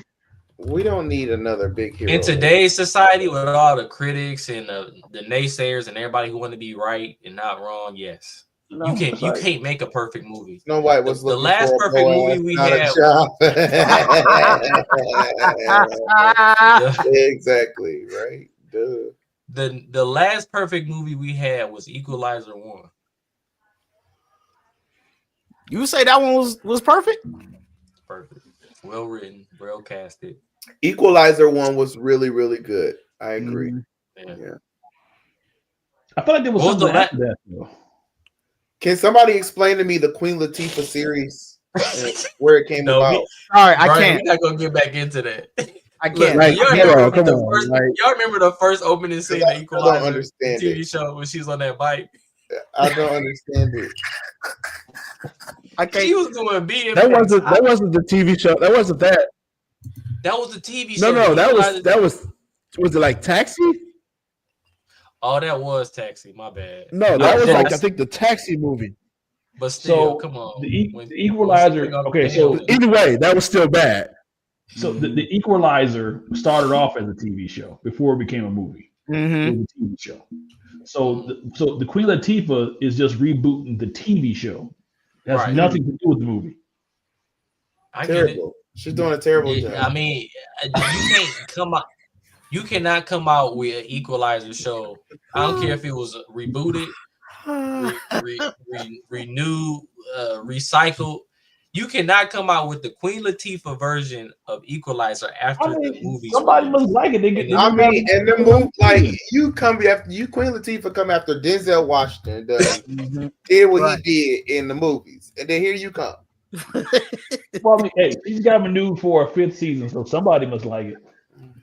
We don't need another Big Hero. In today's society, with all the critics and the naysayers and everybody who want to be right and not wrong, yes. You can't make a perfect movie. Snow White was the last perfect movie we had. Exactly, right? Duh. The last perfect movie we had was Equalizer 1. You say that one was perfect? Perfect. Well written, well casted. Equalizer 1 was really, really good. I agree. Yeah. I feel like there was something after that though. Can somebody explain to me the Queen Latifah series where it came about? Sorry, I can't. We're not gonna get back into that. I can't. Y'all remember the first opening scene of Equalizer? I don't understand TV show when she was on that bike. I don't understand it. She was doing BMX. That wasn't the TV show. That wasn't that. That was the TV show. No, that was it like Taxi? Oh, that was Taxi. My bad. No, that was like I think the Taxi movie. But still, come on. The Equalizer. Okay, so either way, that was still bad. So the Equalizer started off as a TV show before it became a movie. Mm-hmm. It was a TV show. So the Queen Latifah is just rebooting the TV show. It has nothing to do with the movie. I get it. She's doing a terrible job. I mean, you cannot come out with an Equalizer show. I don't care if it was rebooted, renewed, recycled. You cannot come out with the Queen Latifah version of Equalizer after the movie. Somebody must like it. And the movie, like you Queen Latifah come after Denzel Washington did what he did in the movies, and then here you come. Well, I mean, hey, he's got renewed for a 5th season, so somebody must like it.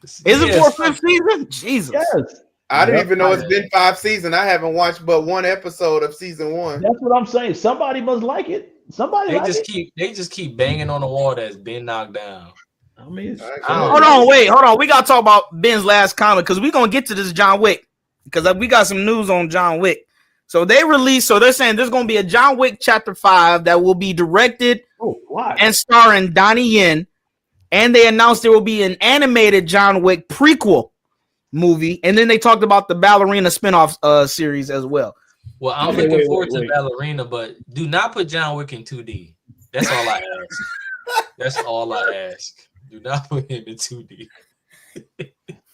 Is it for a 5th season? Jesus. Yes. I didn't even know it's been 5 seasons. I haven't watched but 1 episode of season 1. That's what I'm saying. Somebody must like it. They just keep banging on the wall that's been knocked down. I mean, hold on. We gotta talk about Ben's last comment because we're gonna get to this John Wick because we got some news on John Wick. So they're saying there's gonna be a John Wick Chapter 5 that will be directed and starring Donnie Yen, and they announced there will be an animated John Wick prequel movie, and then they talked about the Ballerina spinoff series as well. Well, I'm looking forward to Ballerina, but do not put John Wick in 2D. That's all I ask. That's all I ask. Do not put him in 2D.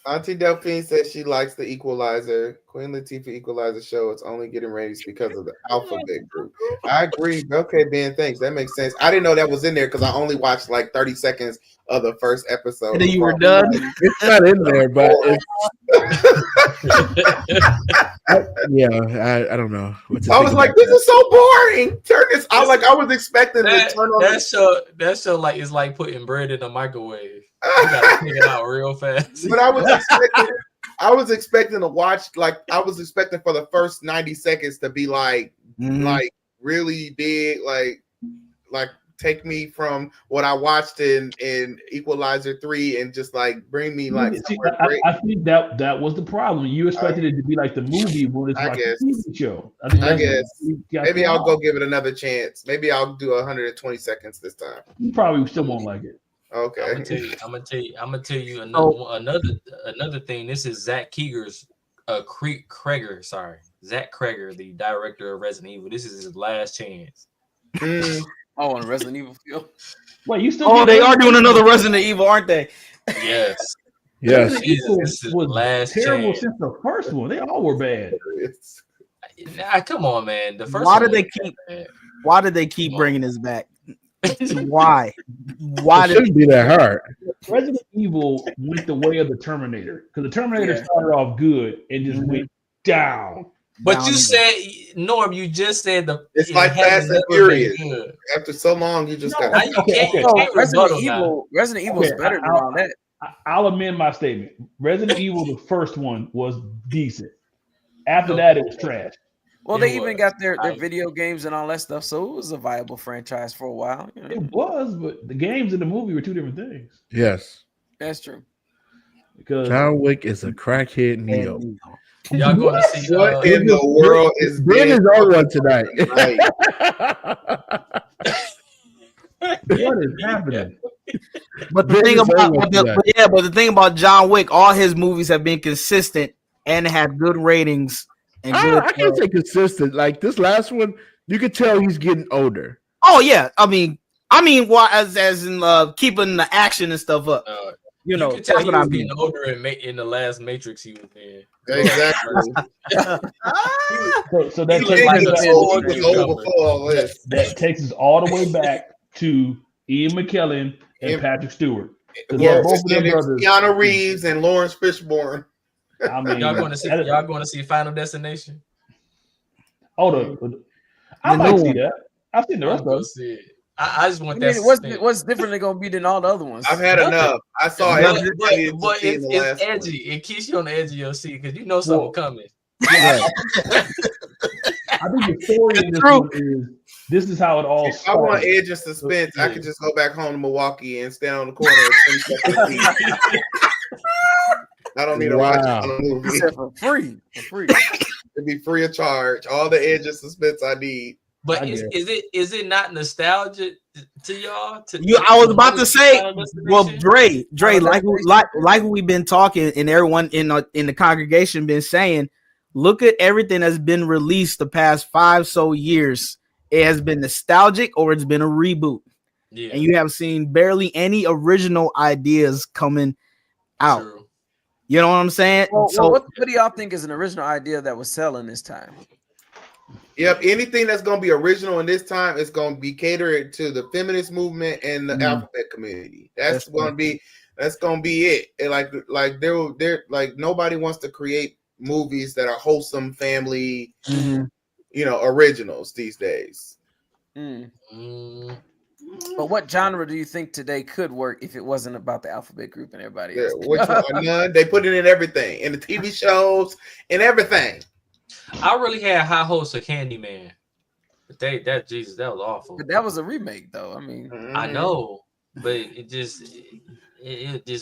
Auntie Delphine says she likes the Equalizer. Queen Latifah equalized the show. It's only getting ratings because of the Alphabet Group. I agree. Okay, Ben, thanks. That makes sense. I didn't know that was in there because I only watched like 30 seconds of the first episode. And then you were done. It's not in there, but it's I don't know. I was like, this is so boring. Turn this. I was expecting to turn on that show. Like it's like putting bread in a microwave. You gotta take it out real fast. But I was expecting to watch, like, I was expecting for the first 90 seconds to be like really big, like take me from what I watched in Equalizer 3 and just like bring me like somewhere great. I think that was the problem. You expected it to be like the movie when it's like a TV show. I guess maybe I'll go give it another chance. Maybe I'll do 120 seconds this time. You probably still won't like it. Okay. I'm gonna tell you another thing. This is Zach Kreger's Kreger, Zach Kreger, the director of Resident Evil. This is his last chance. Oh, on Resident Evil field. Wait, you still? Oh, they are doing another Resident Evil, aren't they? Yes. Yes. This is last terrible chance. since the first one. They all were bad. Nah, come on, man. The first. Why did they keep bringing this back? Why? Why it shouldn't be that hard? Resident Evil went the way of the Terminator because the Terminator started off good and just went down. But you said, Norm, you just said it's like Fast and Furious. After so long, you just got. Resident Evil is better than all that. I'll amend my statement. Resident Evil, the first one, was decent. After that, it was trash. Well, they even got their video games and all that stuff, so it was a viable franchise for a while. You know? It was, but the games and the movie were two different things. Yes, that's true. Because John Wick is a crackhead Neo. Y'all going to see what in the world is Ben is on one tonight? What is happening? But the thing about John Wick, all his movies have been consistent and had good ratings. I can't say consistent. Like this last one, you could tell he's getting older. Oh yeah, I mean, well, as in keeping the action and stuff up. You know, that's what I mean. Older in the last Matrix he was in. Exactly. so that takes us all the way back to Ian McKellen and Patrick Stewart. Yes, both of them brothers. Keanu Reeves and Lawrence Fishburne. I mean, y'all going to see Final Destination? Hold on, I might see that. I've seen the rest of it. I just want that. What's differently going to be than all the other ones? I've had enough. I saw it. But it's edgy. It keeps you on the edge of your seat because you know something coming. Yeah. I think the story in this one is this is how it all started. I want edge and suspense. I could just go back home to Milwaukee and stand on the corner. I don't need to watch it on a movie. For free. It'd be free of charge. All the edge and suspense I need. But is it not nostalgic to y'all? I was about to say, well, Dre, like we've been talking, and everyone in the congregation been saying, look at everything that's been released the past 5 years. It has been nostalgic or it's been a reboot, and you have seen barely any original ideas coming out. True. You know what I'm saying? Well, what do y'all think is an original idea that was selling this time? Yep, anything that's going to be original in this time is going to be catered to the feminist movement and the alphabet community. That's going to be it. And like they're like nobody wants to create movies that are wholesome family, originals these days. But what genre do you think today could work if it wasn't about the alphabet group and everybody else? Which one? None. They put it in everything, in the TV shows, and everything. I really had high hopes of Candyman, but that was awful. But that was a remake, though. I mean, I know, but it just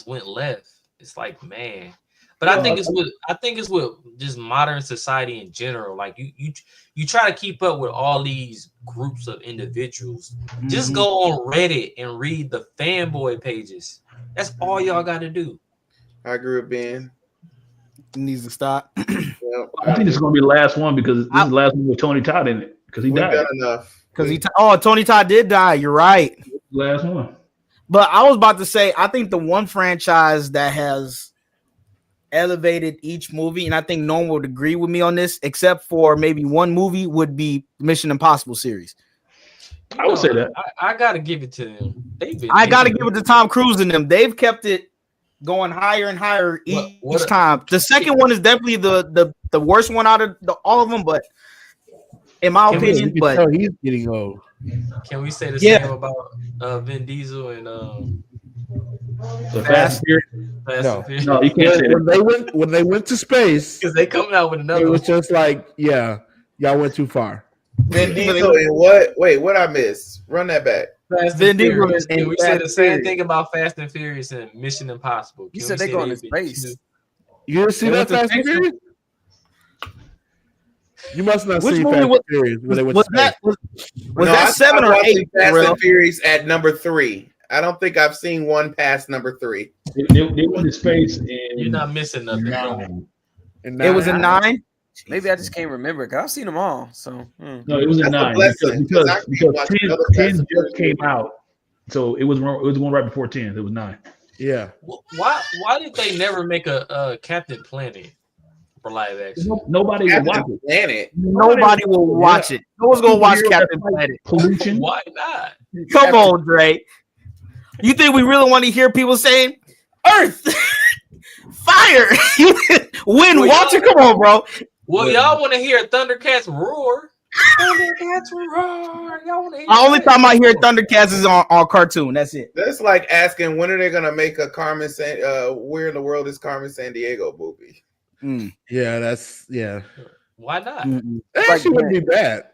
went left. It's like, man. But I think it's with just modern society in general. Like you try to keep up with all these groups of individuals. Just go on Reddit and read the fanboy pages. That's all y'all got to do. I agree with Ben. It needs to stop. I think it's going to be the last one because this is the last one with Tony Todd in it because he died. Done enough. Tony Todd did die. You're right. Last one. But I was about to say, I think the one franchise that has elevated each movie, and I think no one would agree with me on this, except for maybe one movie would be Mission Impossible series. I would say that. I gotta give it to them. I gotta give it to Tom Cruise and them. They've kept it going higher and higher each time. The second one is definitely the worst one out of all of them, but in my opinion, but he's getting old. Can we say the same about Vin Diesel and the Fast and Furious? No, you can't say that. When they went to space, because they coming out with another. It was just like, yeah, y'all went too far. Vin Diesel and what? Wait, what I missed? Run that back. Vin Diesel and we said the same thing about Fast and Furious and Mission Impossible. You said they going to space. You didn't see that Fast and Furious? You must not see Fast and Furious when they went to space. Was that 7 or 8? Fast and Furious at number 3. I don't think I've seen one past number 3. They went to space, and you're not missing nothing. It was a 9. Maybe I just can't remember because I've seen them all. So no, it was a 9 because 10 just came out, so it was one right before 10. It was 9. Yeah. Why did they never make a Captain Planet for live action? Nobody will watch it. Nobody will watch it. No one's gonna watch Captain Planet. Pollution. Why not? Come on, Dre. You think we really want to hear people saying Earth, fire, wind, water? Come on, bro. Well, y'all want to hear Thundercats roar? Thundercats roar. Y'all want to hear the only time I hear Thundercats is on cartoon. That's it. That's like asking when are they gonna make a where in the world is Carmen Sandiego movie? Yeah. Why not? That actually wouldn't be bad.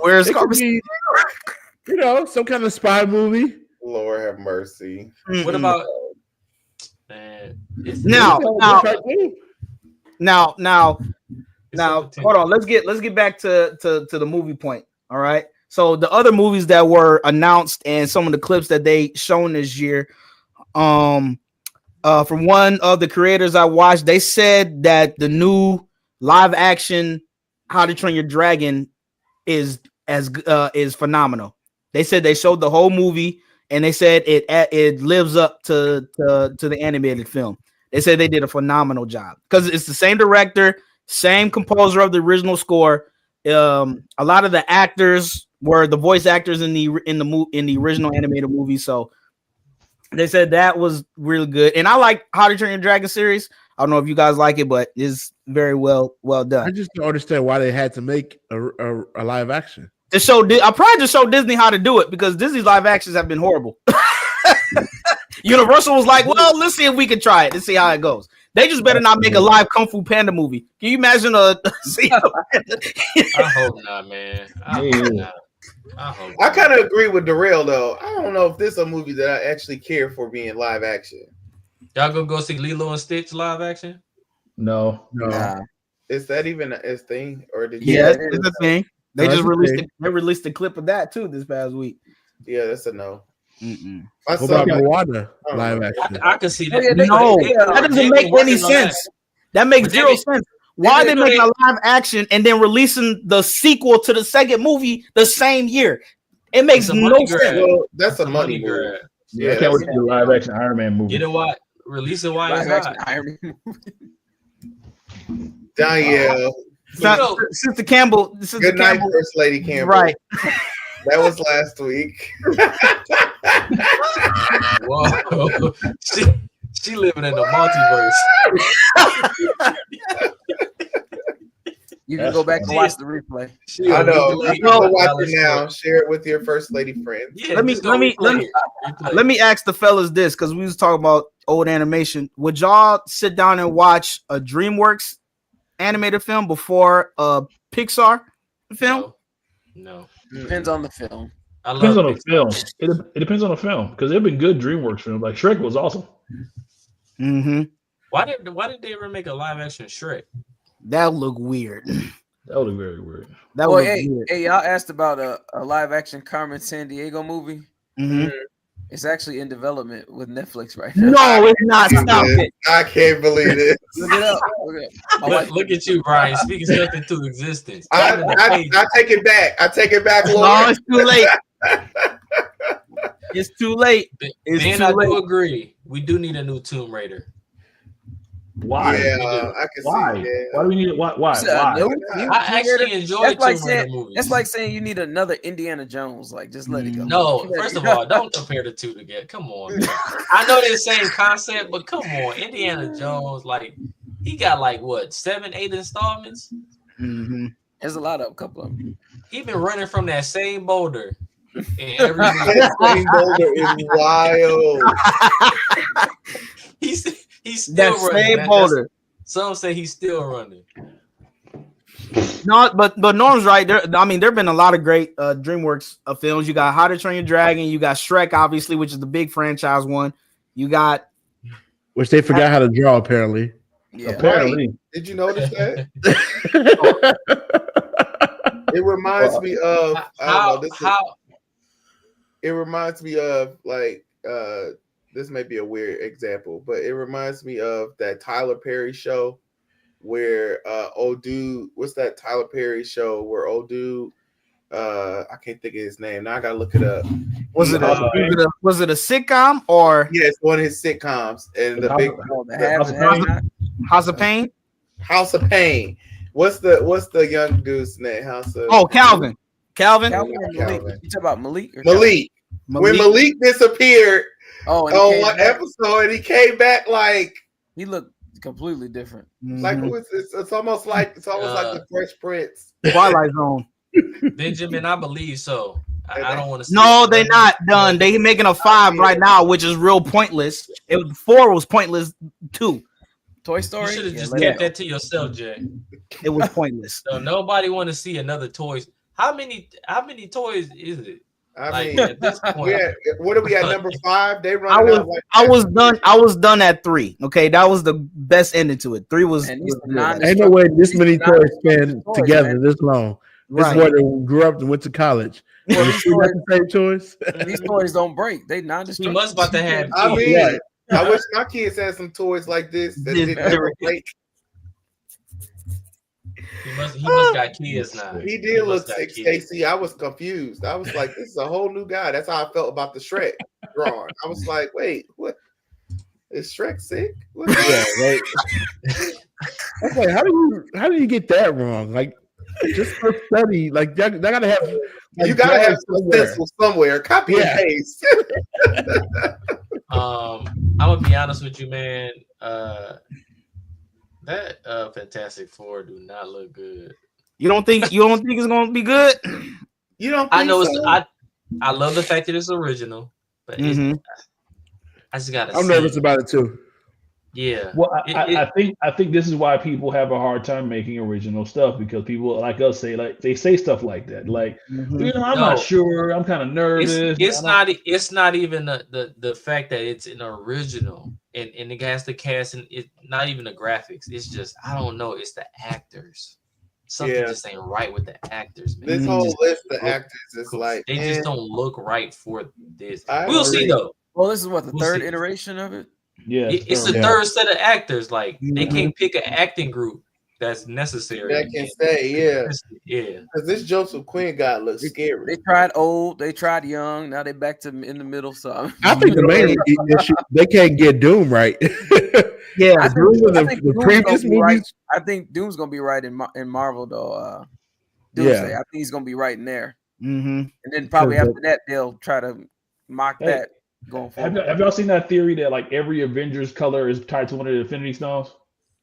Where's Carmen? Some kind of spy movie. Lord have mercy. What about now? Hold on. Let's get back to the movie point. All right. So the other movies that were announced and some of the clips that they shown this year, from one of the creators I watched, they said that the new live action How to Train Your Dragon is phenomenal. They said they showed the whole movie and they said it lives up to the animated film. They said they did a phenomenal job because it's the same director, same composer of the original score. A lot of the actors were the voice actors in the original animated movie. So they said that was really good. And I like How to Train Your Dragon series. I don't know if you guys like it, but it's very well done. I just don't understand why they had to make a live action. I probably just showed Disney how to do it because Disney's live actions have been horrible. Universal was like, well, let's see if we can try it. Let's see how it goes. They just better not make a live Kung Fu Panda movie. Can you imagine I hope not, man. I kind of agree with Darrell, though. I don't know if this is a movie that I actually care for being live action. Y'all gonna go see Lilo and Stitch live action? No. Nah. Is that even a thing? Or did it's a thing. They just released a clip of that too this past week. Yeah, that's a no. What about Moana live action? I can see that. That doesn't make any sense. That makes zero sense. Why are they making a live action and then releasing the sequel to the second movie the same year? It makes no sense. Well, that's a money grab. Yeah, I can't wait to do a live action Iron Man movie. You know what? Release a live action Iron Man movie. Danielle. Sister Campbell. Good night, First Lady Campbell. Right. That was last week. Whoa. She living in the multiverse. You can go back and watch the replay. I know. You can watch it now. Share it with your First Lady friends. Yeah, let me ask the fellas this because we was talking about old animation. Would y'all sit down and watch a DreamWorks animated film before a Pixar film? No. Depends on the film. Depends on the film. It depends on the film because there've been good DreamWorks films. Like Shrek was awesome. Mm-hmm. Why did they ever make a live action Shrek? That would look weird. That would look very weird. Hey, y'all asked about a live action Carmen Sandiego movie. Mm-hmm. It's actually in development with Netflix right now. No, it's not. Stop it. I can't believe it. Look it up. Look at you, Brian, speaking stuff into existence. I take it back. I take it back, Lord. No, it's too late. It's too late. I do agree. We do need a new Tomb Raider. Why? Yeah, I can why? see. Yeah. Why do we need it? Why? I actually enjoy Tomb movies. That's like saying you need another Indiana Jones. Like, just let it go. No, first of all, don't compare the two together. Come on, man. I know they're the same concept, but come on, Indiana Jones, like he got like what 7, 8 installments. Mm-hmm. There's a lot of a couple of them. He been running from that same boulder. In every movie. That same boulder is wild. He's still that running. Same boulder. Some say he's still running. No, but Norm's right. There've been a lot of great DreamWorks films. You got How to Train Your Dragon. You got Shrek, obviously, which is the big franchise one. You got which they forgot how to draw apparently. Yeah. Apparently. Right. Did you notice that? It reminds me of it reminds me of like this may be a weird example, but it reminds me of that Tyler Perry show where old dude, what's that Tyler Perry show where old dude I can't think of his name. Now I gotta look it up. Was it a sitcom or yes, one of his sitcoms and House of Pain? House of Pain. What's the young dude's name? Calvin. Calvin. You talk about Malik? Malik. When Malik disappeared on one episode, and he came back like he looked completely different. Like it's almost like the Fresh Prince, Twilight Zone. Benjamin, I believe so. I don't want to. No, they're not done. They making a 5 right now, which is real pointless. 4 was pointless too. Toy Story. You should have just kept that to yourself, Jay. It was pointless. So nobody want to see another toys. How many toys is it? I mean, at this point, what are we at number 5? They run. I was done at 3. Okay, that was the best ending to it. 3 was. Ain't no way this many toys spend together this long. This is where they grew up and went to college. Well, the same toys. These toys don't break. They non-destructive. He must about to have. I mean, I wish my kids had some toys like this that didn't ever break. He must got kids now. He did look sick, Casey. I was confused. I was like, this is a whole new guy. That's how I felt about the Shrek drawing. I was like, wait, what? Is Shrek sick? Yeah, right. I was like, how do you get that wrong? Like, just for study, like they gotta have. Like, you gotta have some stencil somewhere. Copy and paste. I'm gonna be honest with you, man. That Fantastic Four do not look good. You don't think it's gonna be good? You don't think I know so? I love the fact that it's original, but I just gotta I'm nervous about it too. Yeah. Well, I think this is why people have a hard time making original stuff, because people like us they say stuff like that. Like, I'm not sure. I'm kind of nervous. It's not even the fact that it's an original and it has the cast, and it's not even the graphics. It's just, I don't know. It's the actors. Something just ain't right with the actors, man. This whole list of actors is like, they just don't look right for this. We'll see though. Well, this is what the third iteration of it. Yeah, it's the third set of actors. Like, they can't pick an acting group that's necessary. That can stay, yeah. Because this Joseph Quinn guy looks scary. They tried old, they tried young. Now they back to in the middle. So I think the main issue, they can't get Doom right. Yeah, I think the previous movies. Right. I think Doom's gonna be right in Marvel though. Doomsday. I think he's gonna be right in there. And then probably after that, they'll try to mock that. Going forward. Have y'all seen that theory that like every Avengers color is tied to one of the Infinity Stones?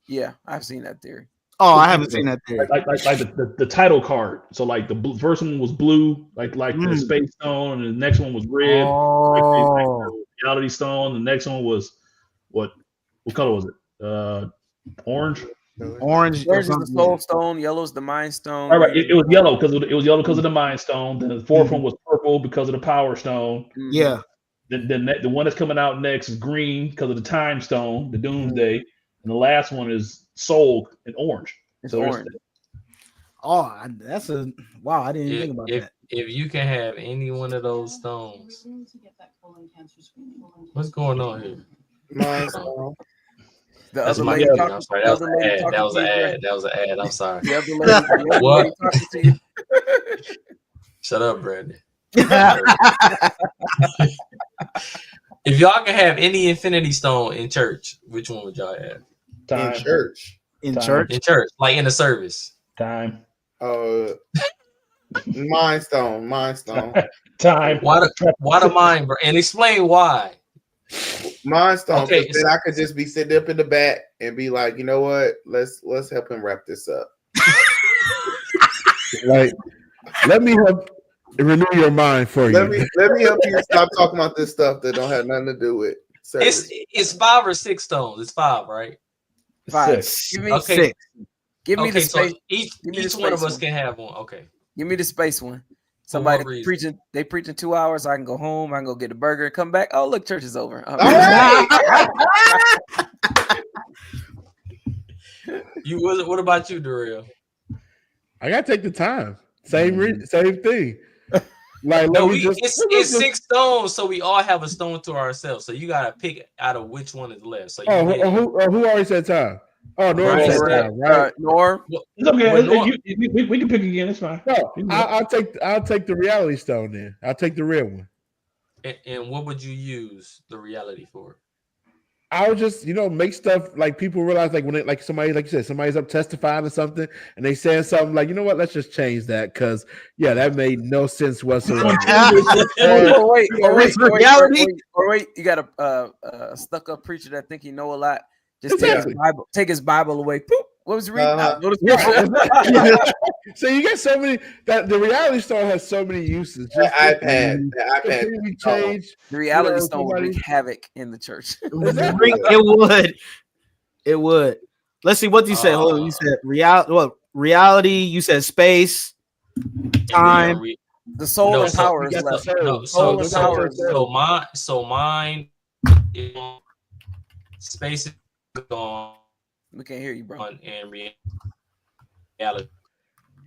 Yeah, I've seen that theory. Oh, I haven't seen that theory. Like the title card. So like the first one was blue, like the Space Stone, and the next one was red, like the Reality Stone. The next one was what color was it? Orange. Orange is the Soul Stone. Yellow is the Mind Stone. All right, it was yellow because of the Mind Stone. Then the fourth one was purple because of the Power Stone. Yeah. Then the one that's coming out next is green because of the Time Stone, the Doomsday, and the last one is Soul and orange. It's orange. That's a wow! I didn't even think about that. If you can have any one of those stones, what's going on here? Mind Stone. The other lady. I'm sorry. That was an ad. I'm sorry. The other lady. What? Shut up, Brandon. If y'all can have any Infinity Stone in church, which one would y'all have? In church. In church. In church, like in the service. Time. Mind Stone. Time. Why the mind, bro? And explain why. Mind Stone. Okay, then I could just be sitting up in the back and be like, you know what? Let's help him wrap this up. Like, let me help renew your mind for you. Let me help you stop talking about this stuff that don't have nothing to do with service. It's 5 or 6 stones. It's 5, right? 5. Give me 6. Give me the space. So each one of us can have one. Okay. Give me the space one. Somebody preaching. They preaching 2 hours. I can go home. I can go get a burger and come back. Oh, look, church is over. All right. What about you, Darrell? I gotta take the time. Same thing. Like, it's 6 stones, so we all have a stone to ourselves. So you gotta pick out of which one is left. So who already said time? Oh, Norm said time, right? Norm. It's okay. We can pick again. It's fine. No, I'll take the reality stone then. I'll take the real one. And what would you use the reality for? I would just, make stuff like people realize, like when it, like somebody, like you said, somebody's up testifying or something, and they saying something like, you know what, let's just change that because that made no sense whatsoever. Wait, you got a stuck up preacher that think he know a lot. Just take his Bible away. Poop. What was he reading? So you get so many that the reality stone has so many uses. The iPad. The reality stone would wreak havoc in the church. It would. Let's see. What do you say? Hold on. You said reality. You said space, time. The soul and power is left. So mine. Space is gone. We can't hear you, bro. And reality.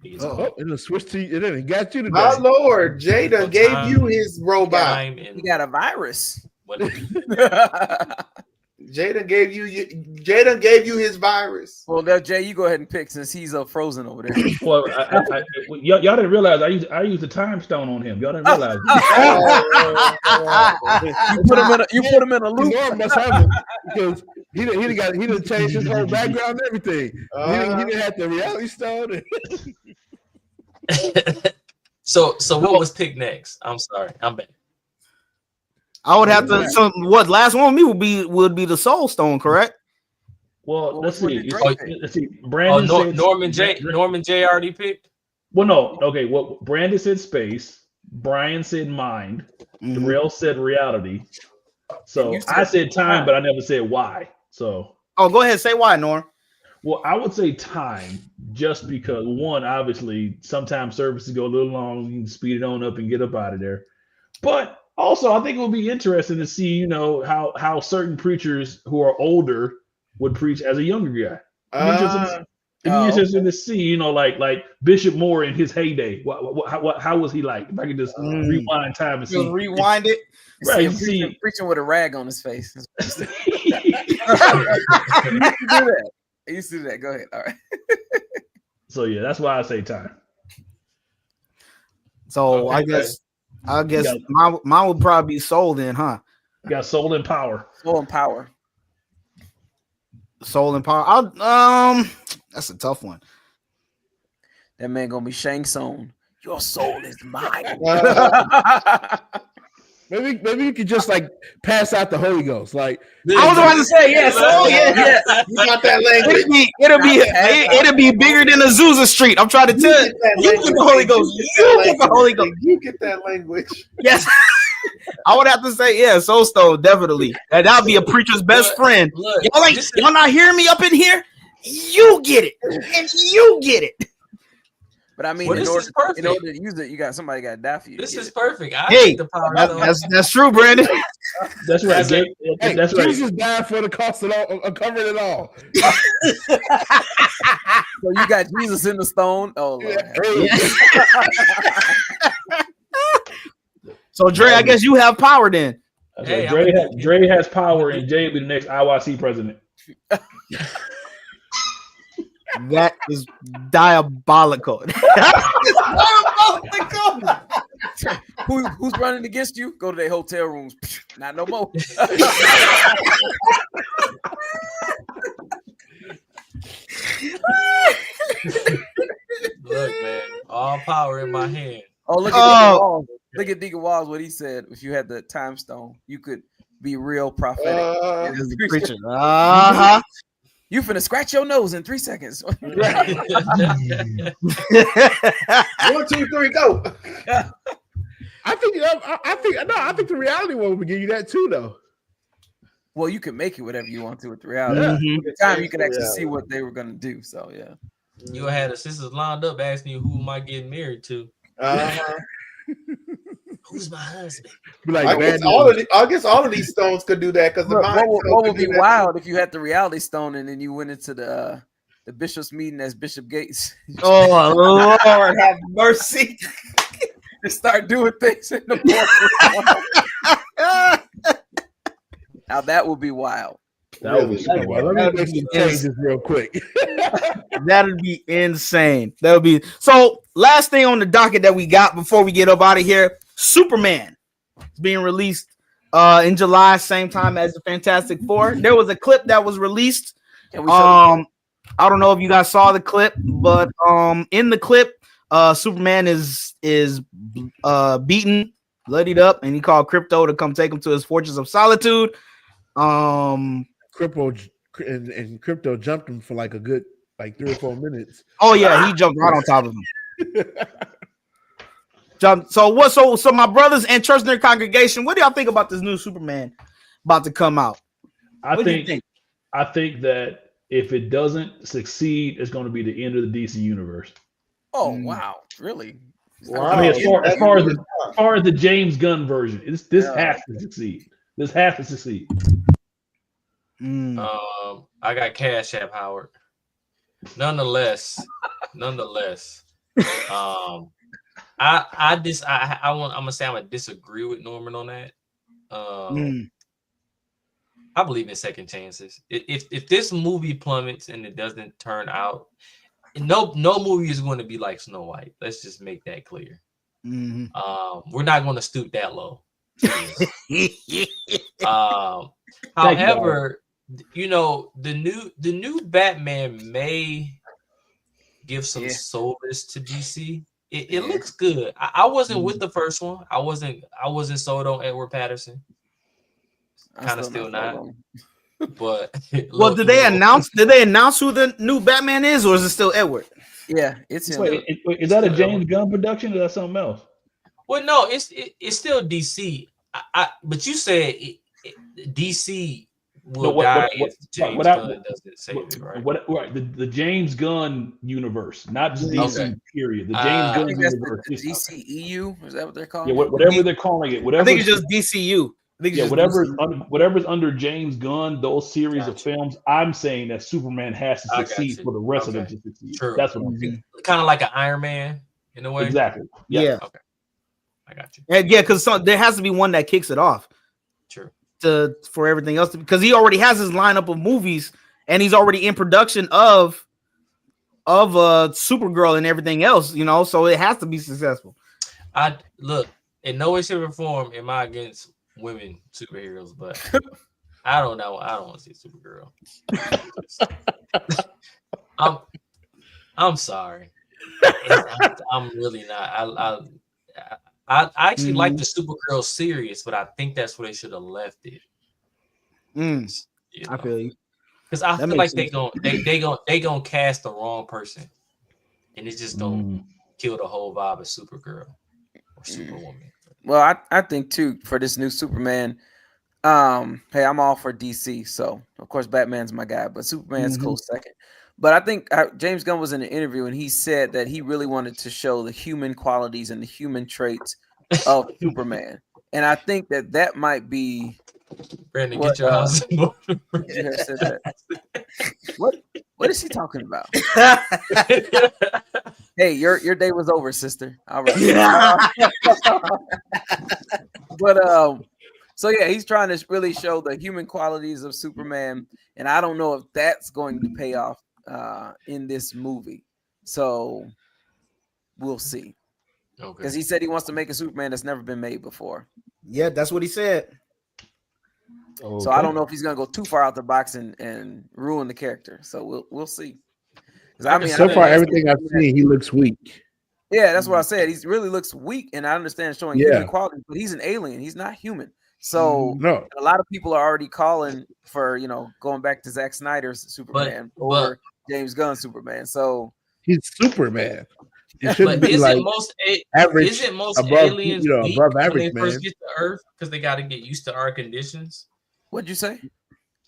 It'll switch to you. It got you today. My Lord, Jada gave you his robot. He got a virus. Jada gave you his virus. Well, now Jay, you go ahead and pick since he's frozen over there. Well, y'all didn't realize I used the time stone on him. Y'all didn't realize. You put him in a loop. Must have him because he done changed his whole background and everything. He didn't have the reality stone. So what was picked next? I'm sorry, I'm back. I would have to. So what? Last one with me would be the Soul Stone, correct? Well, let's see. Brandon Norman J already picked. Well, no. Okay. Well, Brandon said space. Brian said mind. Darrell said reality. So I said time, but I never said why. So. Oh, go ahead. Say why, Norm. Well, I would say time, just because one, obviously, sometimes services go a little long. You can speed it on up and get up out of there. But also, I think it would be interesting to see, how certain preachers who are older would preach as a younger guy. It'd be interesting to see, like Bishop Moore in his heyday. How was he like? If I could just rewind time and see. Rewind it. Right. Preaching with a rag on his face. I used to do that. Go ahead. All right. So yeah, that's why I say time. So okay. I guess mine would probably be soul then, huh? You got soul and power. Soul and power. Soul and power. That's a tough one. That man gonna be Shang Tsung. Your soul is mine. Maybe you could just like pass out the Holy Ghost. Like I was about to say, yeah, soul, yeah. You got that language. It'll be bigger than Azusa Street. I'm trying to tell you. You get the Holy Ghost. You get the Holy Ghost. You get that language. Yes. I would have to say, yeah, Soul Stone, definitely. And that'll be a preacher's best friend. Look, y'all not hearing me up in here? You get it. And you get it. But I mean, in order to use it, somebody got to die for you. This is perfect. That's true, Brandon. That's right. That's right. Jesus died for the cost of covering it all. So you got Jesus in the stone. Oh, Lord. So Dre, I guess you have power then. Hey, Dre has power, and Jay will be the next IYC president. That is diabolical. Who's running against you? Go to their hotel rooms. Not no more. Look, man, all power in my hand. Oh, look at Deacon Walls. Look at Deacon Walls. What he said: if you had the time stone, you could be real prophetic. Preacher. You finna scratch your nose in 3 seconds. 1, 2, 3, go. I think the reality one would give you that too, though. Well, you can make it whatever you want to with the reality. At the time, you can actually see what they were gonna do. So yeah, you had the sisters lined up asking you who am I getting married to. Who's my husband? Like, I guess all of these stones could do that because what would be wild if you had the reality stone and then you went into the bishop's meeting as Bishop Gates. Oh Lord, have mercy! Just start doing things in the boardroom. Now that would be wild. That would be wild. Let me make some changes real quick. That'd be insane. That would be so. Last thing on the docket that we got before we get up out of here, Superman is being released in July, same time as the Fantastic Four. There was a clip that was released. I don't know if you guys saw the clip, but in the clip, Superman is beaten, bloodied up, and he called Crypto to come take him to his fortress of solitude. Crypto jumped him for like a good 3 or 4 minutes. Oh yeah, he jumped right on top of him. So my brothers and church nerd congregation, what do y'all think about this new Superman about to come out? I think that if it doesn't succeed, it's going to be the end of the DC universe. Oh wow, really? Wow. I mean, as far as the James Gunn version, this has to succeed. This has to succeed. I got Cash App, Howard. Nonetheless, I'm gonna say I'm gonna disagree with Norman on that. I believe in second chances. If this movie plummets and it doesn't turn out, no movie is going to be like Snow White. Let's just make that clear. We're not going to stoop that low. However, the new Batman may give some solace to DC. It looks good. I wasn't with the first one. I wasn't sold on Edward Patterson. Kind of still not. But well, did they announce who the new Batman is, or is it still Edward? Yeah, it's him. Wait, is that a James Gunn production, or is that something else? Well, no, it's still DC. But you said DC will die if James Gunn doesn't save it, right? The James Gunn universe, not just DC. Period. The James Gunn universe. The DCEU, is that what they're calling? Yeah, whatever they're calling it. I think it's just DCU. Whatever's under James Gunn, those series of films, I'm saying that Superman has to succeed for the rest of them to succeed. True. That's what I'm saying. Kind of like an Iron Man in a way. Exactly. Yeah. Okay. I got you. And yeah, because there has to be one that kicks it off. True. For everything else, because he already has his lineup of movies, and he's already in production of Supergirl and everything else. So it has to be successful. I look in no way, shape, or form am I against women superheroes, but I don't know. I don't want to see Supergirl. I'm sorry. I'm really not. I actually like the Supergirl series, but I think that's where they should have left it. I feel you. Because I feel like they gonna cast the wrong person, and it's just gonna kill the whole vibe of Supergirl or Superwoman. Well, I think too for this new Superman. Hey, I'm all for DC, so of course Batman's my guy, but Superman's close second. But I think James Gunn was in an interview and he said that he really wanted to show the human qualities and the human traits of Superman, and I think that might be. Brandon, get your house in order. What is he talking about? Hey, your day was over, sister. All right. But so yeah, he's trying to really show the human qualities of Superman, and I don't know if that's going to pay off in this movie. So we'll see. Okay. Because he said he wants to make a Superman that's never been made before. Yeah, that's what he said. Okay. So I don't know if he's gonna go too far out the box and ruin the character. So we'll see. so far everything I've seen, he looks weak. Yeah, that's what I said. He really looks weak, and I understand showing human qualities, but he's an alien. He's not human. So a lot of people are already calling for going back to Zack Snyder's Superman over James Gunn's Superman. So he's Superman. He shouldn't be like average. Isn't most above, aliens above average, when they first get to Earth because they got to get used to our conditions? What'd you say?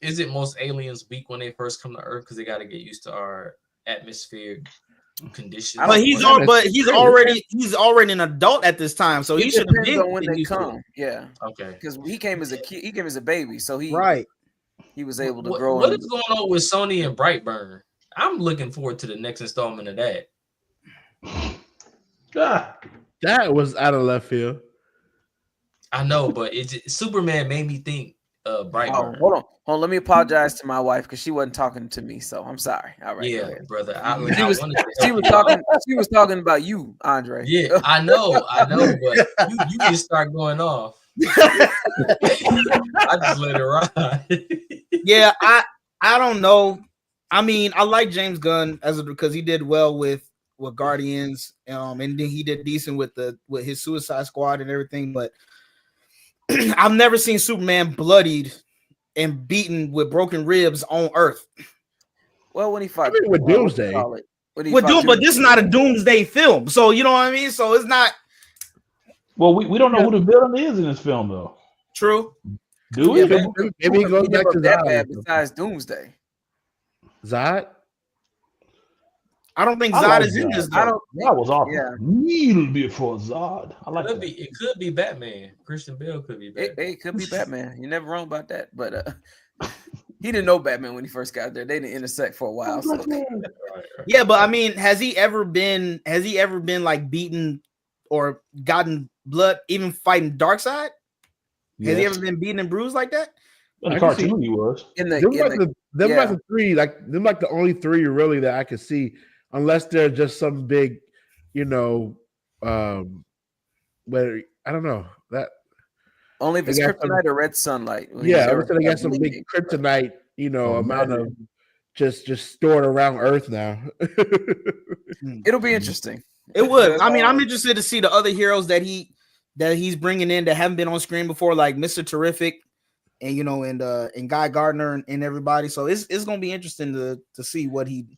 Isn't most aliens weak when they first come to Earth because they got to get used to our atmosphere conditions? But he's already an adult at this time, so he should have been when they come. Yeah, okay. Because he came as a kid, he came as a baby, so he was able to grow. What is going on with Sony and Brightburn? I'm looking forward to the next installment of that. That was out of left field. I know, but Superman made me think Brightburn. Hold on. Let me apologize to my wife because she wasn't talking to me, so I'm sorry. All right. Yeah, brother. She was talking about you, Andre. Yeah, I know, but you just start going off. I just let it ride. Yeah, I don't know. I mean, I like James Gunn because he did well with Guardians, and then he did decent with his Suicide Squad and everything, but I've never seen Superman bloodied and beaten with broken ribs on Earth. Well, when he fought with Doomsday, but this is not a Doomsday film, so you know what I mean. So it's not. Well, we don't know who the villain is in this film, though. True. Do we? Maybe he goes back to that bad besides Doomsday. Zod. I don't think Zod is in this. That was awful. Yeah, little bit for Zod. I like that. It could be Batman. Christian Bale could be Batman. It could be Batman. You're never wrong about that. But he didn't know Batman when he first got there. They didn't intersect for a while. So. Yeah, but I mean, has he ever been like beaten or gotten blood, even fighting Darkseid? Has he ever been beaten and bruised like that? In the cartoon, he was. Them like the three, like the only three really that I could see. Unless they're just some big, where I don't know that. Only if it's kryptonite or red sunlight. Yeah, I they got some big kryptonite, amount of just stored around Earth now. It'll be interesting. It would. I mean, I'm interested to see the other heroes that he's bringing in that haven't been on screen before, like Mr. Terrific, and and Guy Gardner and everybody. So it's gonna be interesting to see what he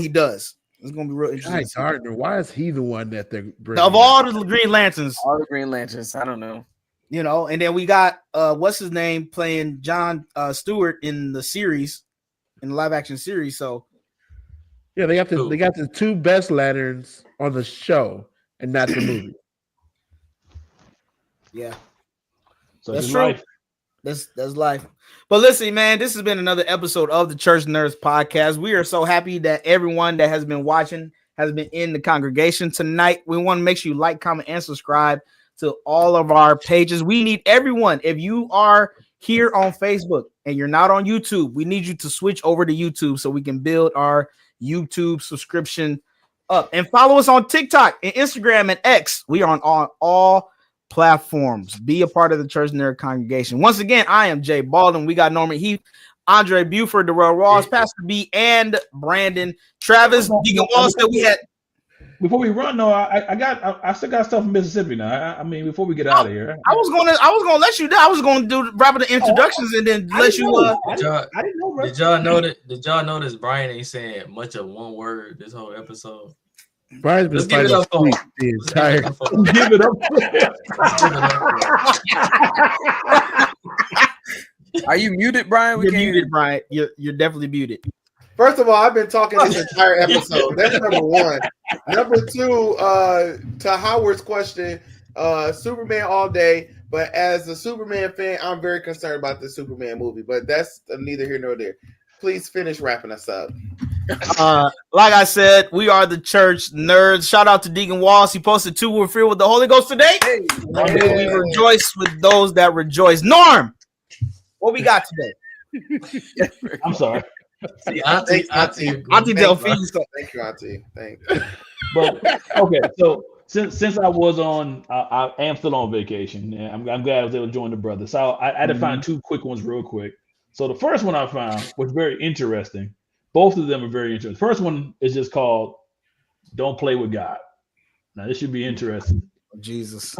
does. It's gonna be real interesting. Guy Gardner, why is he the one that they're bringing? Of all the Green Lanterns? All the Green Lanterns, I don't know. And then we got what's his name playing John Stewart in the series, in the live action series. So yeah, they got the two best lanterns on the show and not the movie. Yeah, so that's true. Life. That's life. But listen, man, this has been another episode of the Church Nerds Podcast. We are so happy that everyone that has been watching has been in the congregation tonight. We want to make sure you like, comment, and subscribe to all of our pages. We need everyone. If you are here on Facebook and you're not on YouTube, we need you to switch over to YouTube so we can build our YouTube subscription up. And follow us on TikTok and Instagram and X. We are on all platforms. Be a part of the Church Nerd congregation. Once again, I am Jay Baldwin. We got Norman Heath, Andre Buford, Darrell Ross, Pastor B, and Brandon Travis. Deacon Wallace that we had. Before we run, though, I still got stuff from Mississippi now. I mean, before we get out of here, I was gonna let you do. I was gonna do wrap the introductions and then let you. I didn't know. Bro. Did y'all notice Brian ain't saying much of one word this whole episode? Brian's been fighting the entire. Give it up. Are you muted, Brian? You're muted, Brian. You're definitely muted. First of all, I've been talking this entire episode. That's number one. Number two, to Howard's question, Superman all day. But as a Superman fan, I'm very concerned about the Superman movie. But that's neither here nor there. Please finish wrapping us up. Like I said, we are the Church Nerds. Shout out to Deacon Wallace. He posted 2 were filled with the Holy Ghost today. Hey, we rejoice with those that rejoice. Norm, what we got today? I'm sorry. See, Auntie Delphine. Thank you, Auntie. Thank you. But okay, so since I was on, I am still on vacation, and I'm glad I was able to join the brothers. So I had to find 2 quick ones real quick. So the first one I found was very interesting. both of them are very interesting. First one is just called "Don't Play with God." Now this should be interesting. Jesus.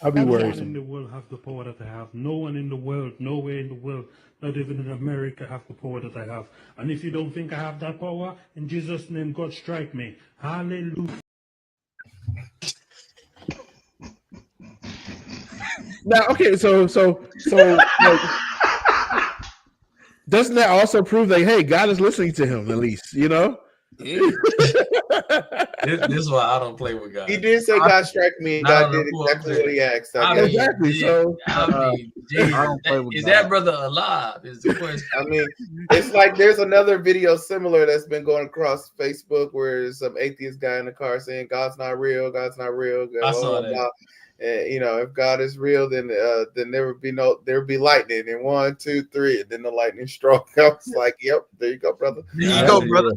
I'll be worried. No one in the world have the power that I have. No one in the world, nowhere in the world, not even in America, have the power that I have. And if you don't think I have that power, in Jesus' name, God strike me. Hallelujah. Now, okay, so like, doesn't that also prove that hey, God is listening to him at least, you know? This is why I don't play with God. He did say God strike me, and God did exactly what he asked. Exactly. So is that brother alive? Is the question. I mean, it's like there's another video similar that's been going across Facebook where some atheist guy in the car saying God's not real, God's not real. I saw that. And, you know, if God is real, then there would be lightning. And 1, 2, 3, and then the lightning struck. I was like, "Yep, there you go, brother. There you go, brother."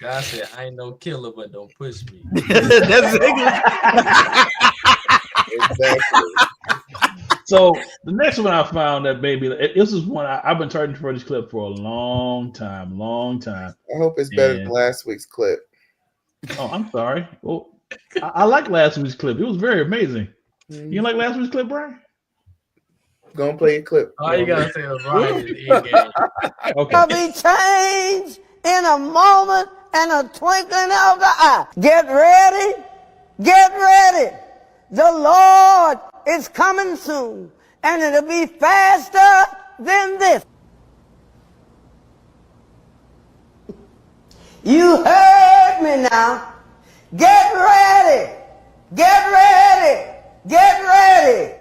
God said, "I ain't no killer, but don't push me." That's exactly. So the next one I found that maybe this is one I've been charging for this clip for a long time. I hope it's better than last week's clip. Oh, I'm sorry. Well, I like last week's clip. It was very amazing. You like last week's clip, Brian? Go and play a clip. All you gotta say is Brian is in-game. Okay. I'll be changed in a moment and a twinkling of the eye. Get ready. Get ready. The Lord is coming soon, and it'll be faster than this. You heard me now. Get ready. Get ready. Get ready.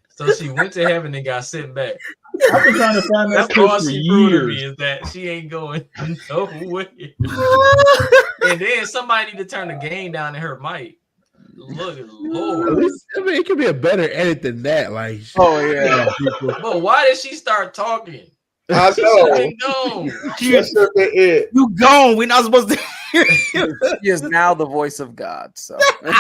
So she went to heaven and got sent back. I've been trying to find that That's clip all for she proved to me years. is that she ain't going nowhere. And then somebody need to turn the gain down in her mic. Look at Lord. At least, I mean, it could be a better edit than that. Like, But why did she start talking? I She know. should gone. You gone. We're not supposed to hear you. She is now the voice of God. So hey,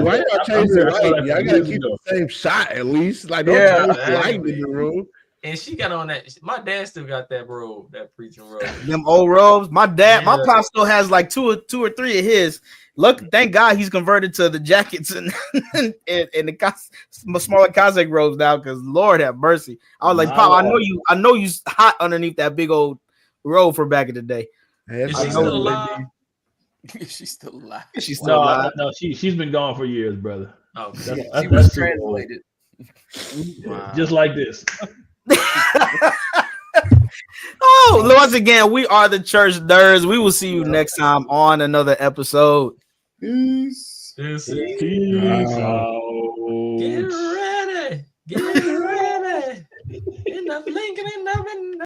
why y'all change the light? Y'all gotta keep the same shot at least. Like, don't change the light in the room. And she got on that. My dad still got that robe, that preaching robe. Them old robes. My pop still has like two or three of his. Look, thank God he's converted to the jackets and the smaller Cossack robes now. Because Lord have mercy, I was like, Pop, I know you hot underneath that big old robe for back in the day. Is she still alive? She's still alive. She's still alive. No, she's been gone for years, brother. Oh, she was translated. Wow. Just like this. Oh, once again, we are the Church Nerds. We will see you next time on another episode. Peace. Peace. Peace out. Get ready. Get ready. In the blinking in the